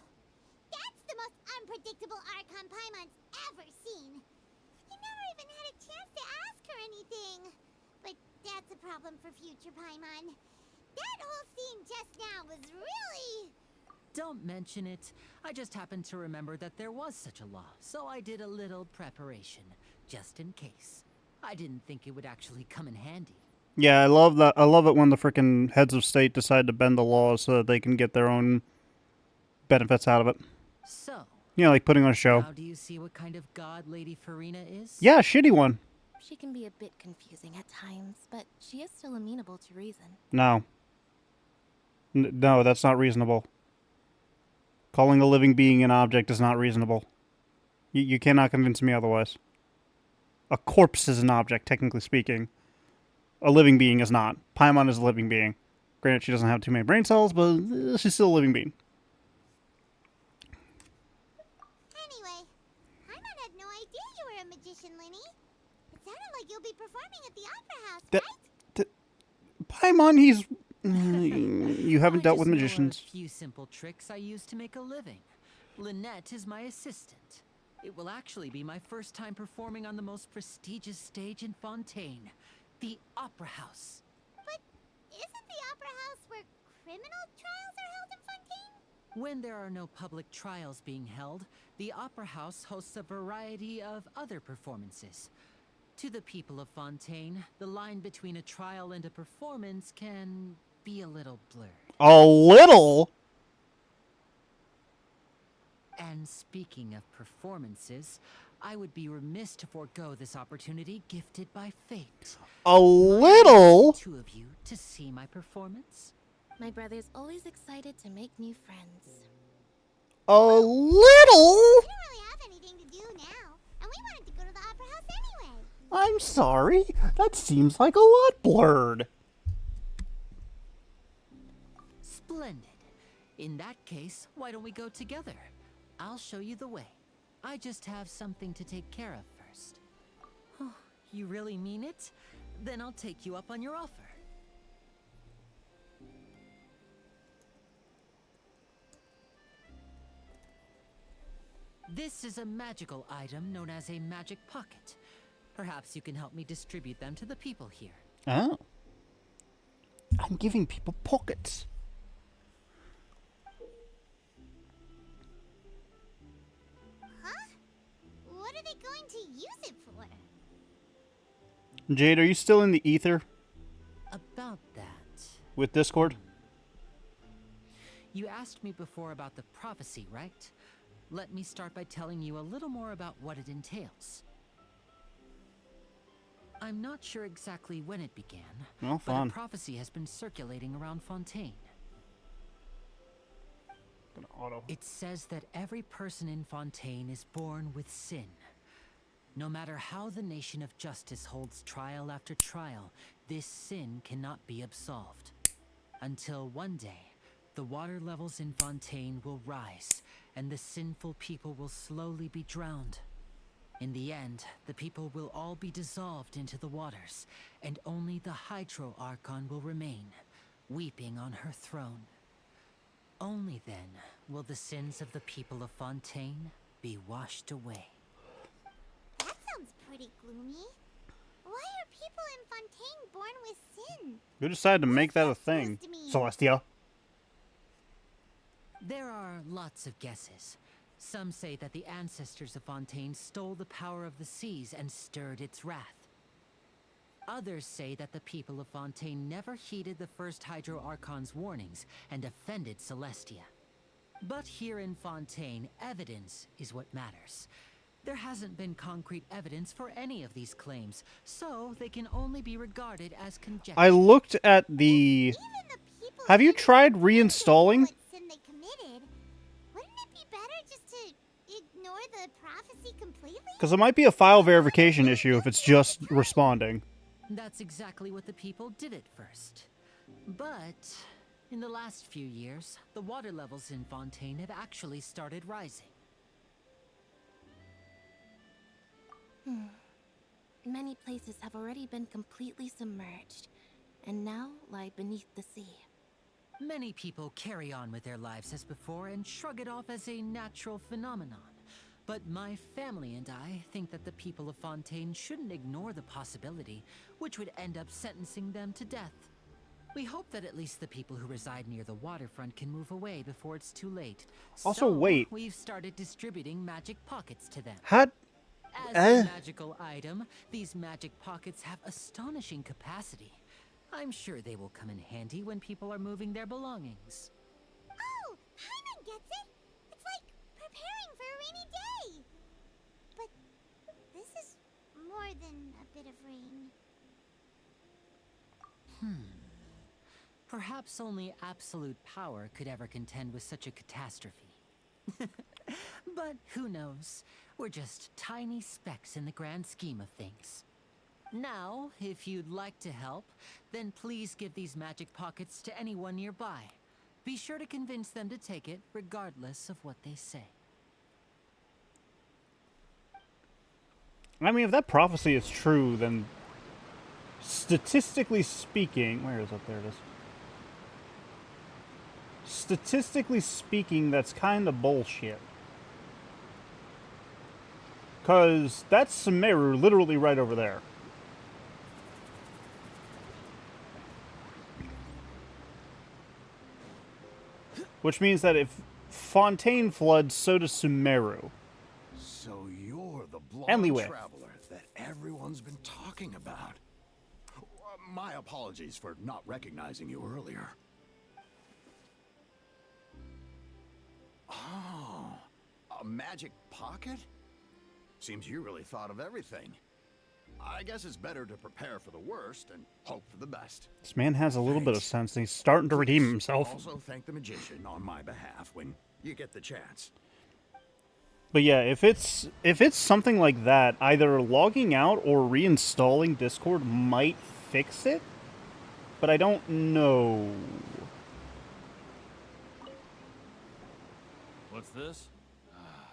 S4: that's the most unpredictable Archon Paimon's ever seen. You never even had a chance to ask her anything. But that's a problem for future Paimon. That whole scene just now was really...
S8: Don't mention it. I just happened to remember that there was such a law, so I did a little preparation, just in case. I didn't think it would actually come in handy.
S1: Yeah, I love that. I love it when the freaking heads of state decide to bend the laws so that they can get their own benefits out of it.
S8: So,
S1: You know, like putting on a show.
S8: now do you see what kind of god Lady Farina is?
S1: Yeah, shitty one.
S7: She can be a bit confusing at times, but she is still amenable to reason.
S1: No. No, that's not reasonable. Calling a living being an object is not reasonable. You cannot convince me otherwise. A corpse is an object, technically speaking. A living being is not. Paimon is a living being. Granted, she doesn't have too many brain cells, but she's still a living being.
S4: Anyway, Paimon had no idea you were a magician, Linny. It sounded like you'll be performing at the Opera House, right?
S1: Paimon, he's... you haven't dealt with magicians.
S8: A few simple tricks I use to make a living. Lynette is my assistant. It will actually be my first time performing on the most prestigious stage in Fontaine, the Opera House.
S4: But isn't the Opera House where criminal trials are held in Fontaine?
S8: When there are no public trials being held, the Opera House hosts a variety of other performances. To the people of Fontaine, the line between a trial and a performance can be a little blurred.
S1: A little?
S8: And speaking of performances, I would be remiss to forego this opportunity gifted by fate.
S1: A little?
S8: Two of you to see my performance?
S7: My brother's always excited to make new friends.
S1: A little?
S4: We don't really have anything to do now, and we wanted to go to the Opera House anyway.
S1: I'm sorry. That seems like a lot blurred.
S8: Splendid. In that case, why don't we go together? I'll show you the way. I just have something to take care of first. Oh, you really mean it? Then I'll take you up on your offer. This is a magical item known as a magic pocket. Perhaps you can help me distribute them to the people here.
S1: Oh. I'm giving people pockets.
S4: Huh? What are they going to use it for?
S1: Jade, are you still in the ether
S8: About that,
S1: with Discord?
S8: you asked me before about the prophecy, right? Let me start by telling you a little more about what it entails. I'm not sure exactly when it began,
S1: Oh,
S8: but
S1: fun.
S8: a prophecy has been circulating around Fontaine.
S1: Gonna auto.
S8: It says that every person in Fontaine is born with sin. No matter how the nation of justice holds trial after trial, this sin cannot be absolved. Until one day, the water levels in Fontaine will rise, and the sinful people will slowly be drowned. In the end, the people will all be dissolved into the waters, and only the Hydro Archon will remain, weeping on her throne. Only then will the sins of the people of Fontaine be washed away.
S4: That sounds pretty gloomy. Why are people in Fontaine born with sin?
S1: Who decided to make that a
S4: What's that
S1: thing?
S4: supposed to mean?
S1: Celestia.
S8: There are lots of guesses. Some say that the ancestors of Fontaine stole the power of the seas and stirred its wrath. Others say that the people of Fontaine never heeded the first Hydro Archon's warnings and offended Celestia. But here in Fontaine, evidence is what matters. There hasn't been concrete evidence for any of these claims, so they can only be regarded as conjecture.
S1: I looked at the...
S4: Even the people
S1: Have you
S4: in
S1: tried
S4: Fontaine don't know
S1: reinstalling?
S4: what sin they committed. Wouldn't it be better just to ignore the prophecy completely?
S1: Because it might be a file verification issue if it's just responding.
S8: That's exactly what the people did at first. But in the last few years, the water levels in Fontaine have actually started rising.
S7: Many places have already been completely submerged, and now lie beneath the sea.
S8: Many people carry on with their lives as before and shrug it off as a natural phenomenon. But my family and I think that the people of Fontaine shouldn't ignore the possibility, which would end up sentencing them to death. We hope that at least the people who reside near the waterfront can move away before it's too late.
S1: Also,
S8: So,
S1: wait.
S8: we've started distributing magic pockets to them.
S1: How...
S8: As a magical item, these magic pockets have astonishing capacity. I'm sure they will come in handy when people are moving their belongings.
S4: Oh, Paimon gets it. It's like preparing for a rainy day. But this is more than a bit of rain.
S8: Perhaps only absolute power could ever contend with such a catastrophe. But who knows? We're just tiny specks in the grand scheme of things. Now, if you'd like to help, then please give these magic pockets to anyone nearby. Be sure to convince them to take it, regardless of what they say.
S1: I mean, if that prophecy is true, then statistically speaking... Where is it? There it is. Statistically speaking, that's kind of bullshit. Because that's Sumeru literally right over there. Which means that if Fontaine floods, so does Sumeru.
S5: So you're the
S1: And
S5: blonde
S1: Liwith.
S5: traveler that everyone's been talking about. My apologies for not recognizing you earlier. Oh, a magic pocket? Seems you really thought of everything. I guess it's better to prepare for the worst and hope for the best.
S1: This man has a little bit of sense, and he's starting to redeem himself.
S5: Also thank the magician on my behalf when you get the chance.
S1: But yeah, if it's something like that, either logging out or reinstalling Discord might fix it, but I don't know.
S9: What's this?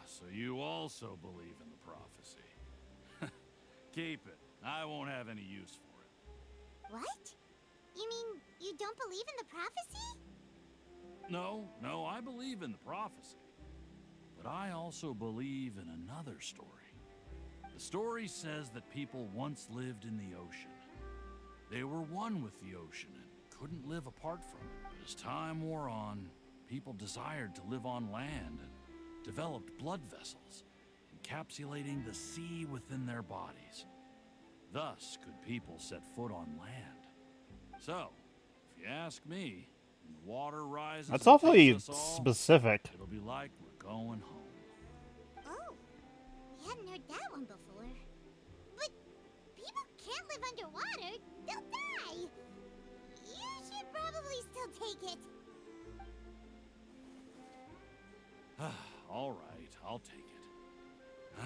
S9: So you also believe in the prophecy. Keep it. I won't have any use for it.
S4: What? You mean you don't believe in the prophecy?
S9: No, I believe in the prophecy. But I also believe in another story. The story says that people once lived in the ocean. They were one with the ocean and couldn't live apart from it. But as time wore on, people desired to live on land and developed blood vessels, encapsulating the sea within their bodies. Thus could people set foot on land. So, if you ask me, when the water rises
S1: That's
S9: and
S1: awfully
S9: takes us all,
S1: specific.
S9: it'll be like we're going home.
S4: Oh, we hadn't heard that one before. But people can't live underwater. They'll die. You should probably still take it.
S9: All right, I'll take it.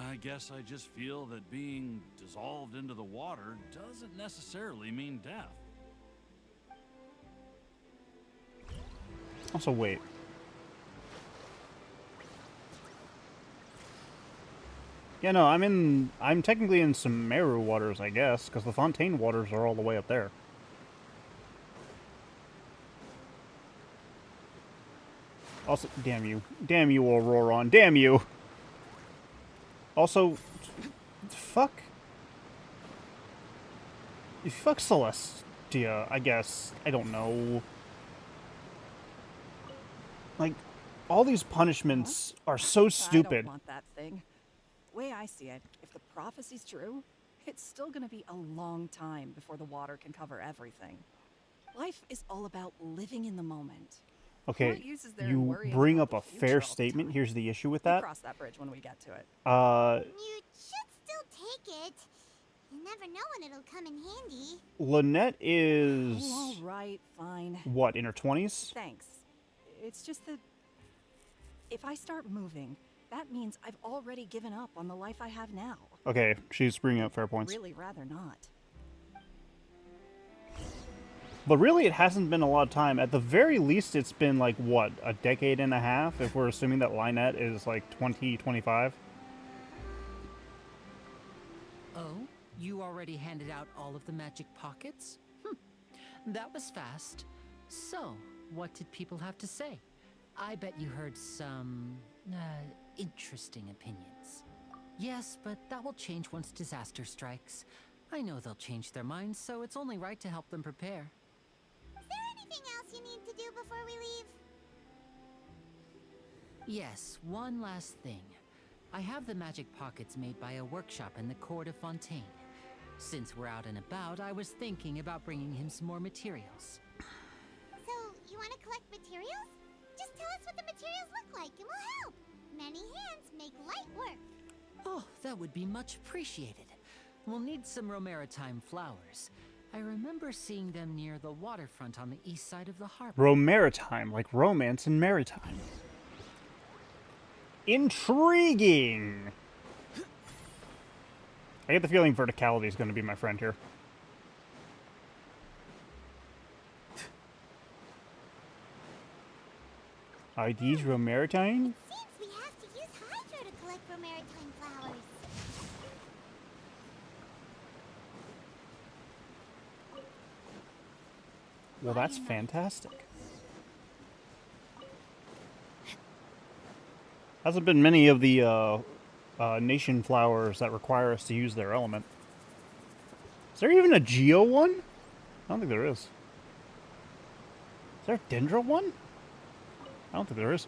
S9: I guess I just feel that being dissolved into the water doesn't necessarily mean death.
S1: Also, wait. Yeah, no, I'm technically in Sumeru waters, I guess, because the Fontaine waters are all the way up there. Also, damn you, Auroron, damn you. Also, fuck Celestia, I guess. I don't know. Like, all these punishments are so
S11: I
S1: stupid.
S11: don't want that thing. The way I see it, if the prophecy's true, it's still gonna be a long time before the water can cover everything. Life is all about living in the moment.
S1: Okay,
S11: What use is there in
S1: you
S11: worrying
S1: bring
S11: about
S1: up a
S11: the future
S1: fair
S11: all the
S1: statement.
S11: time?
S1: Here's the issue with
S11: We'll
S1: that.
S11: cross that bridge when we get to it.
S4: You should still take it. You never know when it'll come in handy.
S1: Lynette is...
S11: Oh, all right, fine.
S1: what, in her 20s?
S11: Thanks. It's just that if I start moving, that means I've already given up on the life I have now.
S1: Okay, she's bringing up fair points.
S11: Really rather not.
S1: But really, it hasn't been a lot of time. At the very least, it's been, like, what, a decade and a half, if we're assuming that Lynette is, like, 20, 25?
S8: Oh, you already handed out all of the magic pockets? That was fast. So, what did people have to say? I bet you heard some, interesting opinions. Yes, but that will change once disaster strikes. I know they'll change their minds, so it's only right to help them prepare.
S4: Is there anything else you need to do before we leave?
S8: Yes, one last thing. I have the magic pockets made by a workshop in the court of Fontaine. Since we're out and about, I was thinking about bringing him some more materials.
S4: So, you want to collect materials? Just tell us what the materials look like and we'll help. Many hands make light work.
S8: Oh, that would be much appreciated. We'll need some Romaritime flowers. I remember seeing them near the waterfront on the east side of the harbor.
S1: Romaritime, like romance and maritime. Intriguing! I get the feeling verticality is going to be my friend here. Are these Romaritime?
S4: Seems we have to use Hydro to collect Romaritime flowers.
S1: Well, that's fantastic. Hasn't been many of the nation flowers that require us to use their element. Is there even a Geo one? I don't think there is. Is there a Dendra one? I don't think there is.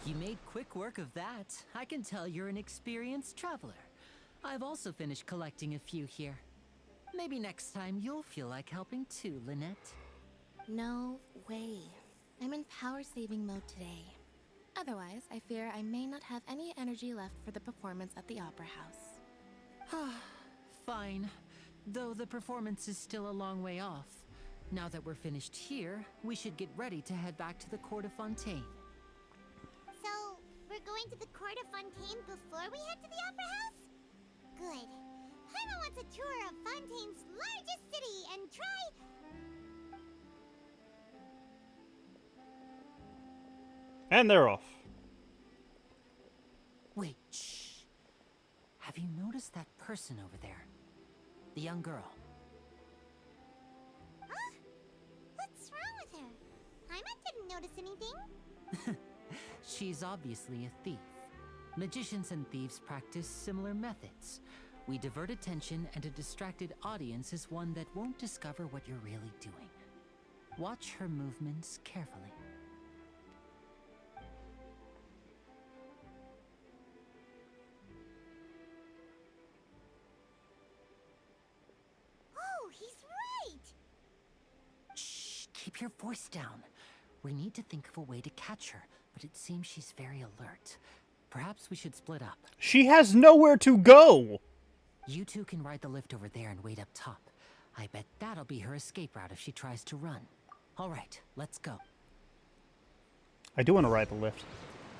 S8: You made quick work of that. I can tell you're an experienced traveler. I've also finished collecting a few here. Maybe next time you'll feel like helping too, Lynette.
S7: No way. I'm in power-saving mode today. Otherwise, I fear I may not have any energy left for the performance at the Opera House.
S8: Fine. Though the performance is still a long way off. Now that we're finished here, we should get ready to head back to the court of Fontaine.
S4: So, we're going to the court of Fontaine before we head to the Opera House? Good. Paimon wants a tour of Fontaine's largest city and try...
S1: And they're off.
S8: Wait, shh. Have you noticed that person over there? The young girl.
S4: Huh? What's wrong with her? Paimon didn't notice anything.
S8: She's obviously a thief. Magicians and thieves practice similar methods. We divert attention, and a distracted audience is one that won't discover what you're really doing. Watch her movements carefully.
S4: Oh, he's right!
S8: Shh, keep your voice down. We need to think of a way to catch her, but it seems she's very alert. Perhaps we should split up.
S1: She has nowhere to go!
S8: You two can ride the lift over there and wait up top. I bet that'll be her escape route if she tries to run. All right, let's go.
S1: I do want to ride the lift.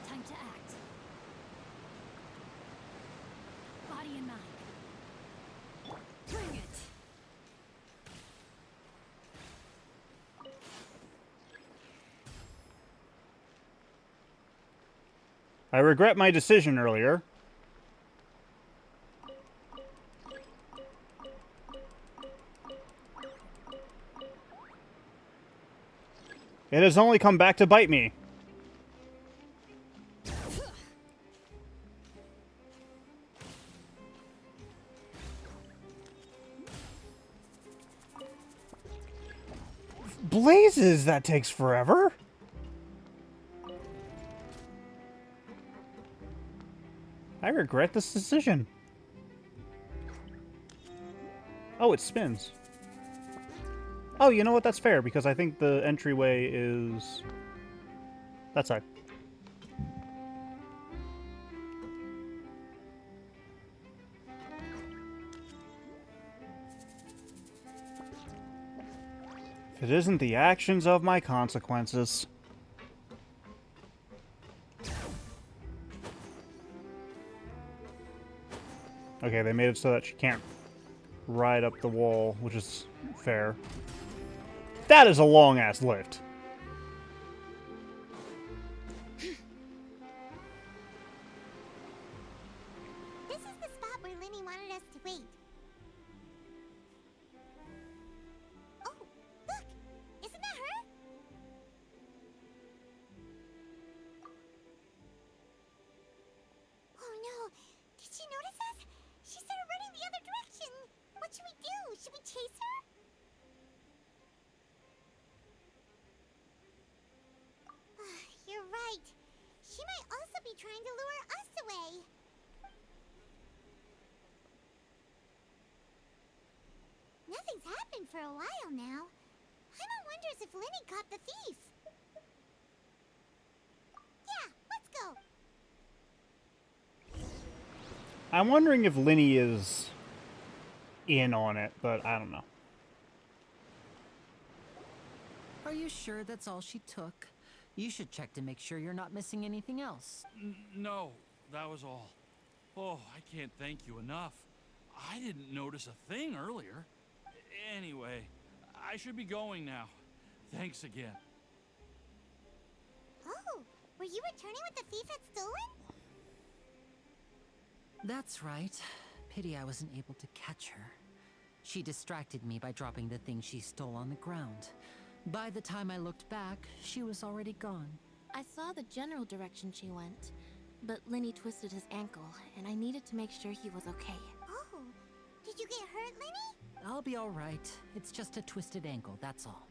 S10: Time to act. Body and mind. Bring it.
S1: I regret my decision earlier. It has only come back to bite me. Blazes, that takes forever. I regret this decision. Oh, it spins. Oh, you know what? That's fair, because I think the entryway is that side. If it isn't the actions of my consequences. Okay, they made it so that she can't ride up the wall, which is fair. That is a long-ass lift.
S4: This is the spot where Linny wanted us to wait. Oh, look! Isn't that her? Oh no! Did she notice us? She started running the other direction! What should we do? Should we chase her? You're right. She might also be trying to lure us away. Nothing's happened for a while now. Paimon wonders if Linny caught the thief. Yeah, let's go.
S1: I'm wondering if Linny is in on it, but I don't know.
S8: Are you sure that's all she took? You should check to make sure you're not missing anything else.
S9: No, that was all. Oh, I can't thank you enough. I didn't notice a thing earlier. Anyway, I should be going now. Thanks again.
S4: Oh, were you returning what the thief had stolen?
S8: That's right. Pity I wasn't able to catch her. She distracted me by dropping the thing she stole on the ground. By the time I looked back, she was already gone.
S7: I saw the general direction she went, but Linny twisted his ankle, and I needed to make sure he was okay.
S4: Oh, did you get hurt, Linny?
S8: I'll be all right. It's just a twisted ankle, that's all.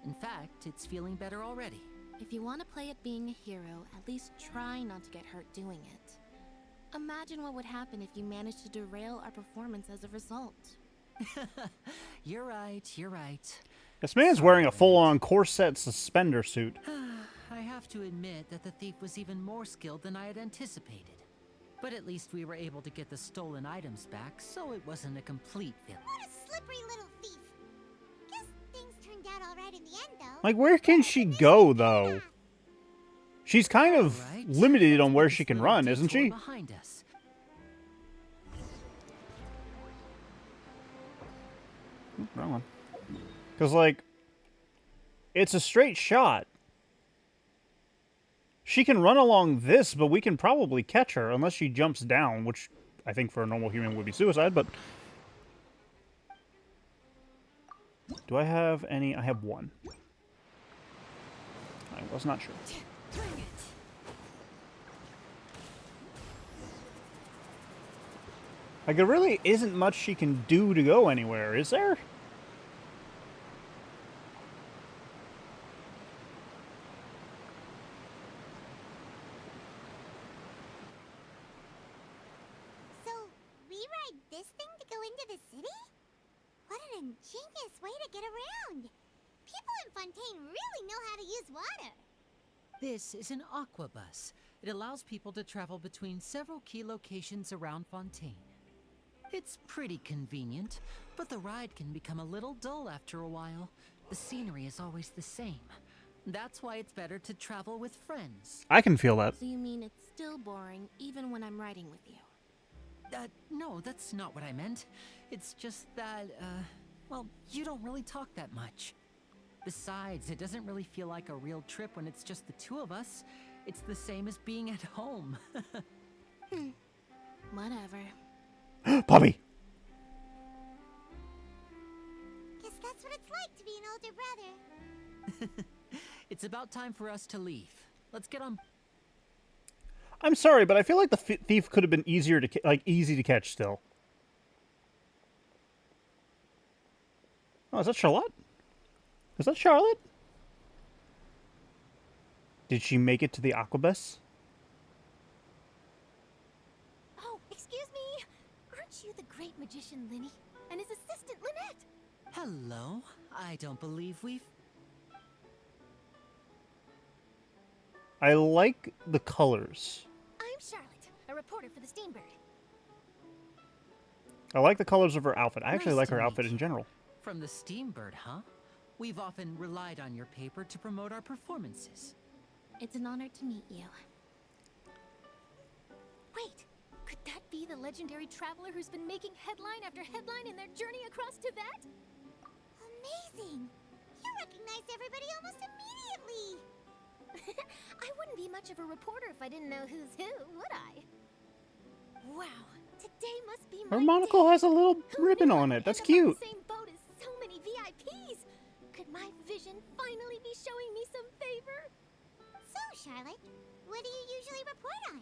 S8: In fact, it's feeling better already.
S7: If you want to play at being a hero, at least try not to get hurt doing it. Imagine what would happen if you managed to derail our performance as a result.
S8: You're right, you're right.
S1: This man's wearing a full-on corset suspender suit.
S8: I have to admit that the thief was even more skilled than I had anticipated. But at least we were able to get the stolen items back, so it wasn't a complete failure.
S4: What a slippery little thief. Guess things turned out all right in the end, though.
S1: Like, where can she go, though? She's kind of
S8: Right.
S1: limited on where
S8: Let's
S1: she
S8: take
S1: can
S8: this little
S1: run, isn't
S8: detour
S1: she?
S8: Behind us.
S1: Wrong one. Because, like, it's a straight shot. She can run along this, but we can probably catch her unless she jumps down, which I think for a normal human would be suicide, but... Do I have any? I have one. I was not sure.
S10: Bring it.
S1: Like, there really isn't much she can do to go anywhere, is there?
S4: So, we ride this thing to go into the city? What an ingenious way to get around! People in Fontaine really know how to use water!
S8: This is an aqua bus. It allows people to travel between several key locations around Fontaine. It's pretty convenient, but the ride can become a little dull after a while. The scenery is always the same. That's why it's better to travel with friends.
S1: I can feel that.
S7: So you mean it's still boring even when I'm riding with you?
S8: No, that's not what I meant. It's just that, well, you don't really talk that much. Besides, it doesn't really feel like a real trip when it's just the two of us. It's the same as being at home.
S7: Whatever.
S1: Puppy!
S4: Guess that's what it's like to be an older brother.
S8: It's about time for us to leave. Let's get on.
S1: I'm sorry, but I feel like the thief could have been easier to easy to catch still. Oh, is that Charlotte? Is that Charlotte? Did she make it to the aquabus?
S12: Oh, excuse me. Aren't you the great magician Linny and his assistant Lynette?
S8: Hello. I don't believe we've...
S1: I like the colors.
S12: I'm Charlotte, a reporter for the Steambird.
S1: I like the colors of her outfit. I actually
S8: Nice
S1: like
S8: to
S1: her
S8: meet
S1: outfit
S8: you.
S1: in general.
S8: From the Steambird, huh? We've often relied on your paper to promote our performances.
S7: It's an honor to meet you.
S12: Wait, could that be the legendary traveler who's been making headline after headline in their journey across Tibet?
S4: Amazing! You recognize everybody almost immediately!
S12: I wouldn't be much of a reporter if I didn't know who's who, would I? Wow, today must be
S1: Her
S12: my
S1: monocle
S12: day.
S1: has a little
S12: Who
S1: ribbon
S12: knew I
S1: on
S12: would
S1: it. That's
S12: end up on
S1: cute.
S12: the same boat as so many VIPs? Could my vision finally be showing me some favor?
S4: So, Charlotte, what do you usually report on?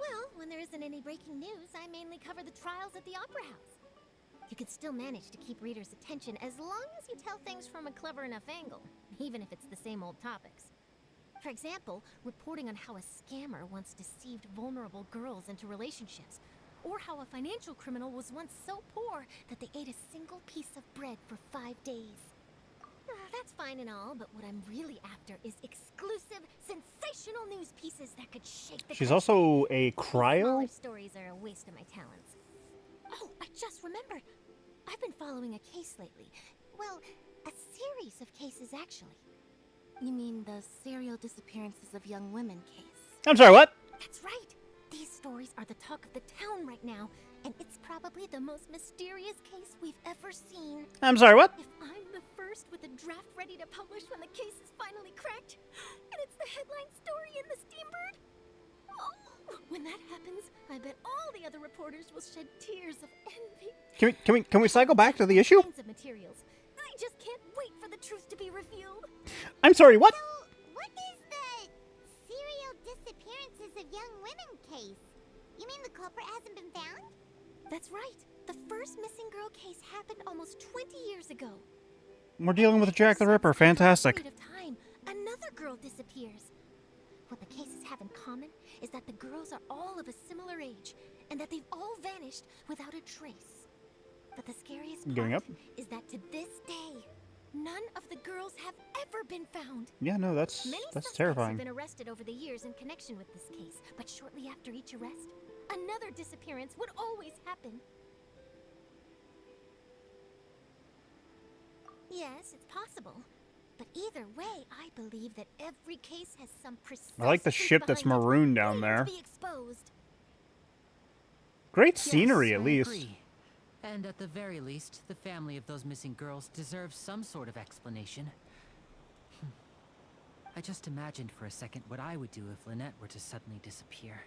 S12: Well, when there isn't any breaking news, I mainly cover the trials at the Opera House. You could still manage to keep readers' attention as long as you tell things from a clever enough angle, even if it's the same old topics. For example, reporting on how a scammer once deceived vulnerable girls into relationships, or how a financial criminal was once so poor that they ate a single piece of bread for 5 days. That's fine and all, but what I'm really after is exclusive, sensational news pieces that could shake the
S1: She's
S12: country.
S1: also a
S12: These smaller
S1: cryo.
S12: stories are a waste of my talents. Oh, I just remembered. I've been following a case lately. Well, a series of cases, actually.
S7: You mean the serial disappearances of young women case?
S1: I'm sorry, what?
S12: That's right. These stories are the talk of the town right now, and it's probably the most mysterious case we've ever seen.
S1: I'm sorry, what?
S12: If I'm the first with a draft ready to publish when the case is finally cracked, and it's the headline story in the Steambird, oh, when that happens, I bet all the other reporters will shed tears of envy.
S1: Can we cycle back to the issue?
S12: Kinds of materials. I just can't wait for the truth to be revealed.
S1: I'm sorry, what?
S4: So, what is the serial disappearances of young women case? You mean the culprit hasn't been found?
S12: That's right. The first missing girl case happened almost 20 years ago.
S1: We're dealing with Jack the Ripper. Fantastic.
S12: Period of time, another girl disappears. What the cases have in common is that the girls are all of a similar age, and that they've all vanished without a trace. But the scariest
S1: Giving
S12: part
S1: up?
S12: is that to this day, none of the girls have ever been found.
S1: Yeah, no, that's
S12: Many suspects
S1: terrifying.
S12: have been arrested over the years in connection with this case, but shortly after each arrest, another disappearance would always happen. Yes, it's possible. But either way, I believe that every case has some precise
S1: I like the
S12: truth
S1: ship that's
S12: behind it,
S1: marooned down
S12: waiting
S1: there.
S12: to be exposed.
S1: Great
S8: Yes,
S1: scenery, at
S8: I
S1: least.
S8: agree. And at the very least, the family of those missing girls deserves some sort of explanation. I just imagined for a second what I would do if Lynette were to suddenly disappear.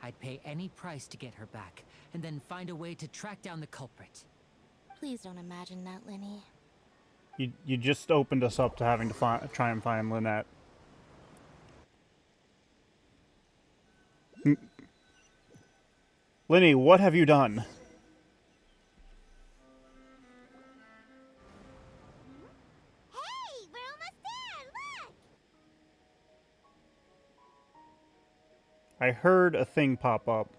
S8: I'd pay any price to get her back, and then find a way to track down the culprit.
S7: Please don't imagine that, Lenny.
S1: You just opened us up to having to try and find Lynette. Lenny, what have you done?
S4: Hey, we're almost there! Look!
S1: I heard a thing pop up,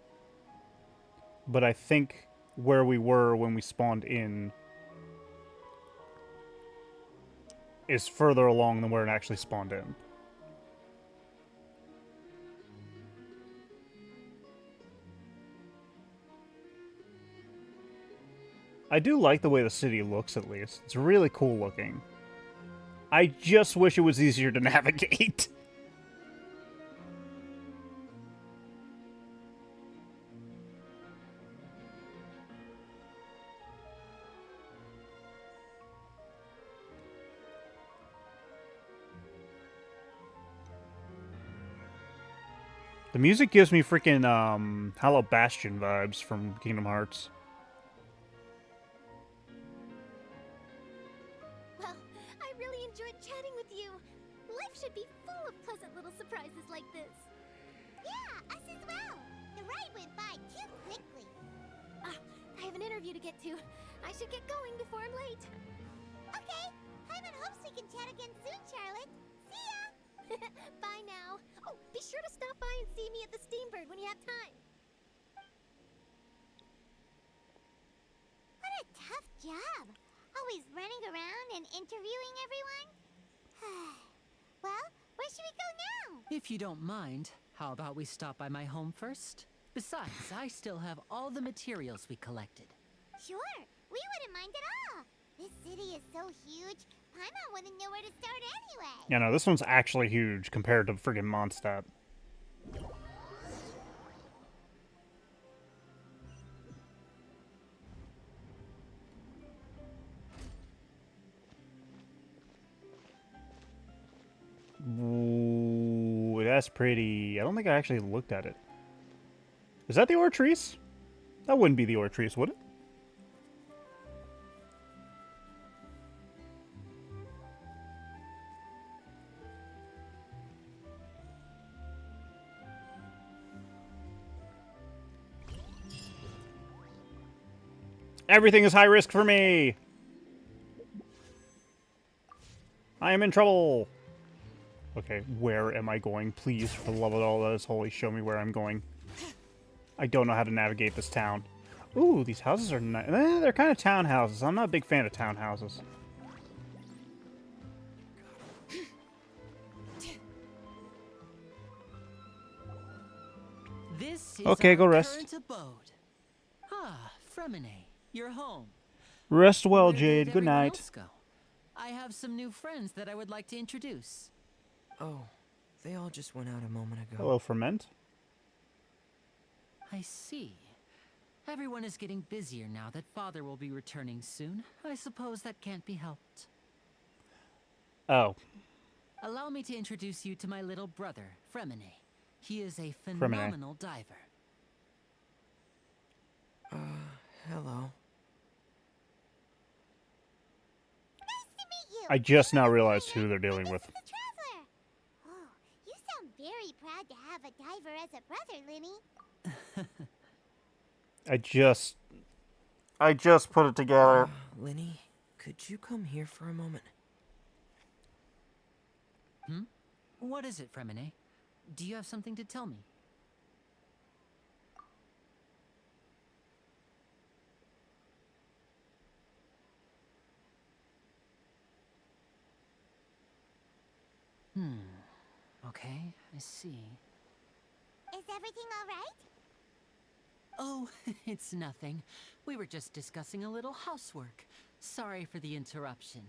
S1: but I think where we were when we spawned in is further along than where it actually spawned in. I do like the way the city looks, at least. It's really cool looking. I just wish it was easier to navigate. The music gives me freaking, Hollow Bastion vibes from Kingdom Hearts.
S12: Well, I really enjoyed chatting with you. Life should be full of pleasant little surprises like this.
S4: Yeah, us as well. The ride went by too quickly.
S12: I have an interview to get to. I should get going before I'm late.
S4: Okay, Paimon hopes we can chat again soon, Charlotte. See ya!
S12: Bye now. Oh, be sure to stop by and see me at the Steambird when you have time.
S4: What a tough job. Always running around and interviewing everyone. Well, where should we go now?
S8: If you don't mind, how about we stop by my home first? Besides, I still have all the materials we collected.
S4: Sure, we wouldn't mind at all. This city is so huge, Paimon wouldn't know where to start anyway.
S1: Yeah, no, this one's actually huge compared to friggin' Mondstadt. Ooh, that's pretty. I don't think I actually looked at it. Is that the Ortrice? That wouldn't be the Ortrice, would it? Everything is high risk for me! I am in trouble! Okay, where am I going? Please, for the love of all that is holy, show me where I'm going. I don't know how to navigate this town. Ooh, these houses are nice. They're kind of townhouses. I'm not a big fan of townhouses.
S8: This is
S1: Okay,
S8: our
S1: go rest.
S8: current abode. Ah, Fremine, you're home.
S1: Rest well,
S8: Where did
S1: Jade. Good
S8: everyone
S1: night.
S8: else go? I have some new friends that I would like to introduce.
S13: Oh, they all just went out a moment ago.
S1: Hello, Ferment.
S8: I see. Everyone is getting busier now that Father will be returning soon. I suppose that can't be helped.
S1: Oh.
S8: Allow me to introduce you to my little brother, Fremine. He is a phenomenal diver.
S13: Hello.
S4: Nice to meet you.
S1: I just now realized who they're dealing with.
S4: The traveler. Oh, you sound very proud to have a diver as a brother, Linny.
S1: I just put it together.
S13: Linny, could you come here for a moment?
S8: Hmm? What is it, Fremine? Do you have something to tell me? Okay, I see.
S4: Is everything all right?
S8: Oh, it's nothing. We were just discussing a little housework. Sorry for the interruption.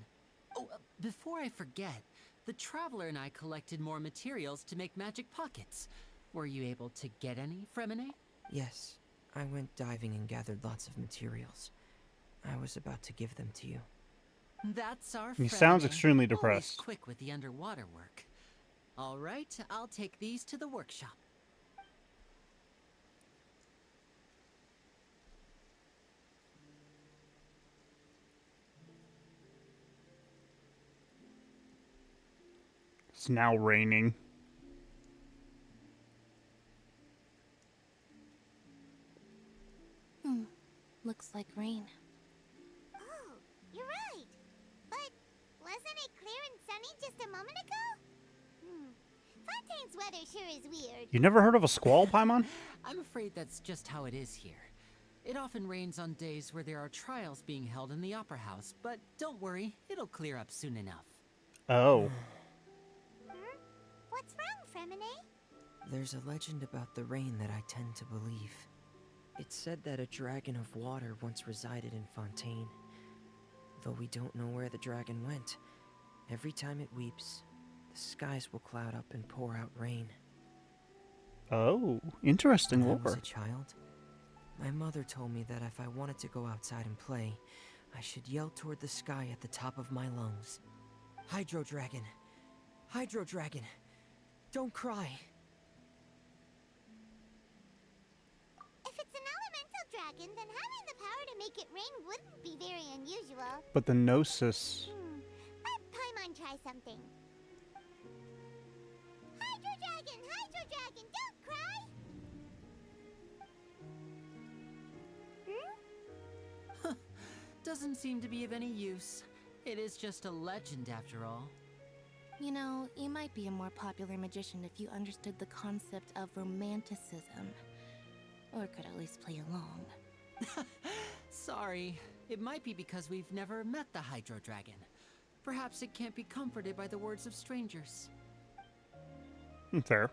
S8: Oh, before I forget, the Traveler and I collected more materials to make magic pockets. Were you able to get any, Fremine?
S13: Yes, I went diving and gathered lots of materials. I was about to give them to you.
S8: That's our
S1: He sounds
S8: Fremine.
S1: extremely
S8: Always
S1: depressed.
S8: quick with the underwater work. All right, I'll take these to the workshop.
S1: It's now raining.
S7: looks like rain.
S4: Oh, you're right. But wasn't it clear and sunny just a moment ago? Fontaine's weather sure is weird.
S1: You never heard of a squall, Paimon?
S8: I'm afraid that's just how it is here. It often rains on days where there are trials being held in the Opera House, but don't worry, it'll clear up soon enough.
S1: Oh.
S4: What's wrong, Fremine?
S13: There's a legend about the rain that I tend to believe. It's said that a dragon of water once resided in Fontaine. Though we don't know where the dragon went, every time it weeps, the skies will cloud up and pour out rain.
S1: Oh, interesting
S13: When I was
S1: lore.
S13: a child, my mother told me that if I wanted to go outside and play, I should yell toward the sky at the top of my lungs. Hydro Dragon! Hydro Dragon! Don't cry!
S4: If it's an elemental dragon, then having the power to make it rain wouldn't be very unusual.
S1: But the Gnosis...
S4: Let Paimon try something. Hydro Dragon, don't cry!
S8: Doesn't seem to be of any use. It is just a legend after all.
S7: You know, you might be a more popular magician if you understood the concept of romanticism. Or could at least play along.
S8: Sorry, it might be because we've never met the Hydro Dragon. Perhaps it can't be comforted by the words of strangers.
S1: Fair.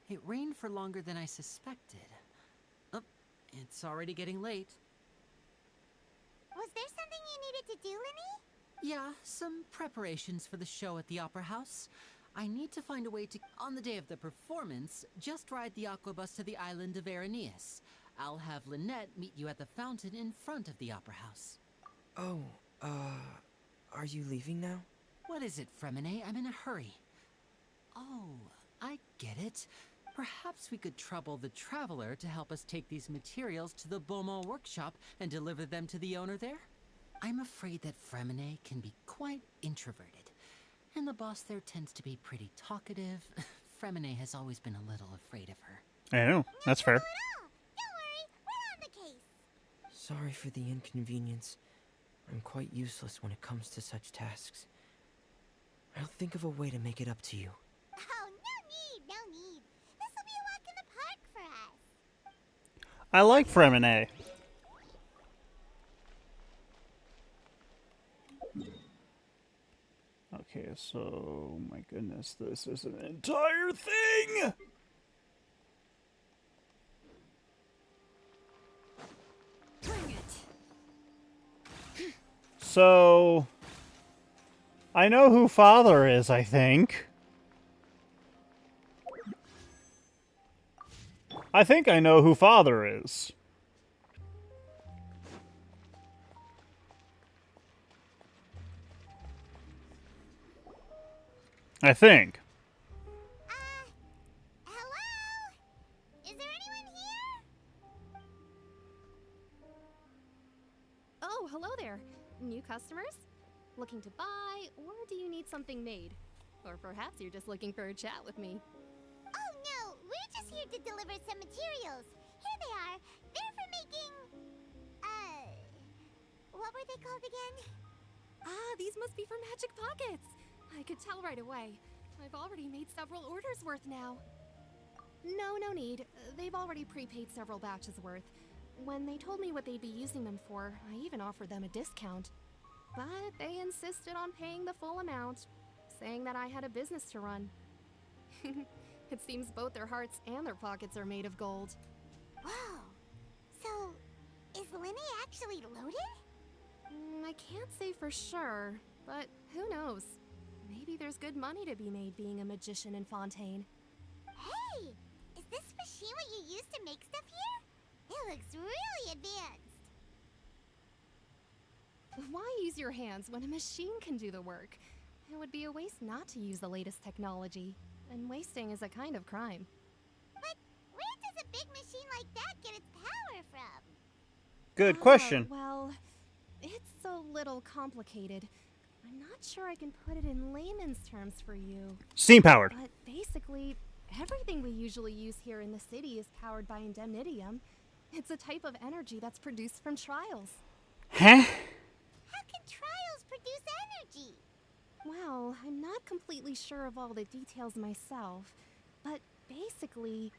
S8: It rained for longer than I suspected. Oh, it's already getting late.
S4: Was there something you needed to do, Linny?
S8: Yeah, some preparations for the show at the Opera House. I need to find a way to, on the day of the performance, just ride the aquabus to the island of Araneus. I'll have Lynette meet you at the fountain in front of the Opera House.
S13: Oh, are you leaving now?
S8: What is it, Fremine? I'm in a hurry. Oh, I get it. Perhaps we could trouble the Traveler to help us take these materials to the Beaumont workshop and deliver them to the owner there? I'm afraid that Fremine can be quite introverted, and the boss there tends to be pretty talkative. Fremine has always been a little afraid of her.
S1: I know, that's fair.
S4: Don't worry, we're on the case.
S13: Sorry for the inconvenience. I'm quite useless when it comes to such tasks. I'll think of a way to make it up to you.
S4: Oh, no need. This will be a walk in the park for us.
S1: I like Fremine. Okay, so, my goodness, this is an entire thing!
S10: Bring it.
S1: So, I know who Father is, I think. I think I know who Father is. I think.
S4: Hello? Is there anyone here?
S14: Oh, hello there. New customers? Looking to buy, or do you need something made? Or perhaps you're just looking for a chat with me.
S4: Oh no, we're just here to deliver some materials. Here they are. They're for making... what were they called again?
S14: Ah, these must be for Magic Pockets. I could tell right away. I've already made several orders worth now. No need. They've already prepaid several batches worth. When they told me what they'd be using them for, I even offered them a discount. But they insisted on paying the full amount, saying that I had a business to run. It seems both their hearts and their pockets are made of gold.
S4: Whoa. So, is Linny actually loaded?
S14: I can't say for sure, but who knows? Maybe there's good money to be made being a magician in Fontaine.
S4: Hey! Is this machine what you use to make stuff here? It looks really advanced.
S14: Why use your hands when a machine can do the work? It would be a waste not to use the latest technology, and wasting is a kind of crime.
S4: But where does a big machine like that get its power from?
S1: Good question.
S14: Well, it's a little complicated. I'm not sure I can put it in layman's terms for you.
S1: Steam powered.
S14: But basically, Everything we usually use here in the city is powered by indemnitium. It's a type of energy that's produced from trials.
S1: Huh?
S4: How can trials produce energy?
S14: Well, I'm not completely sure of all the details myself, but basically,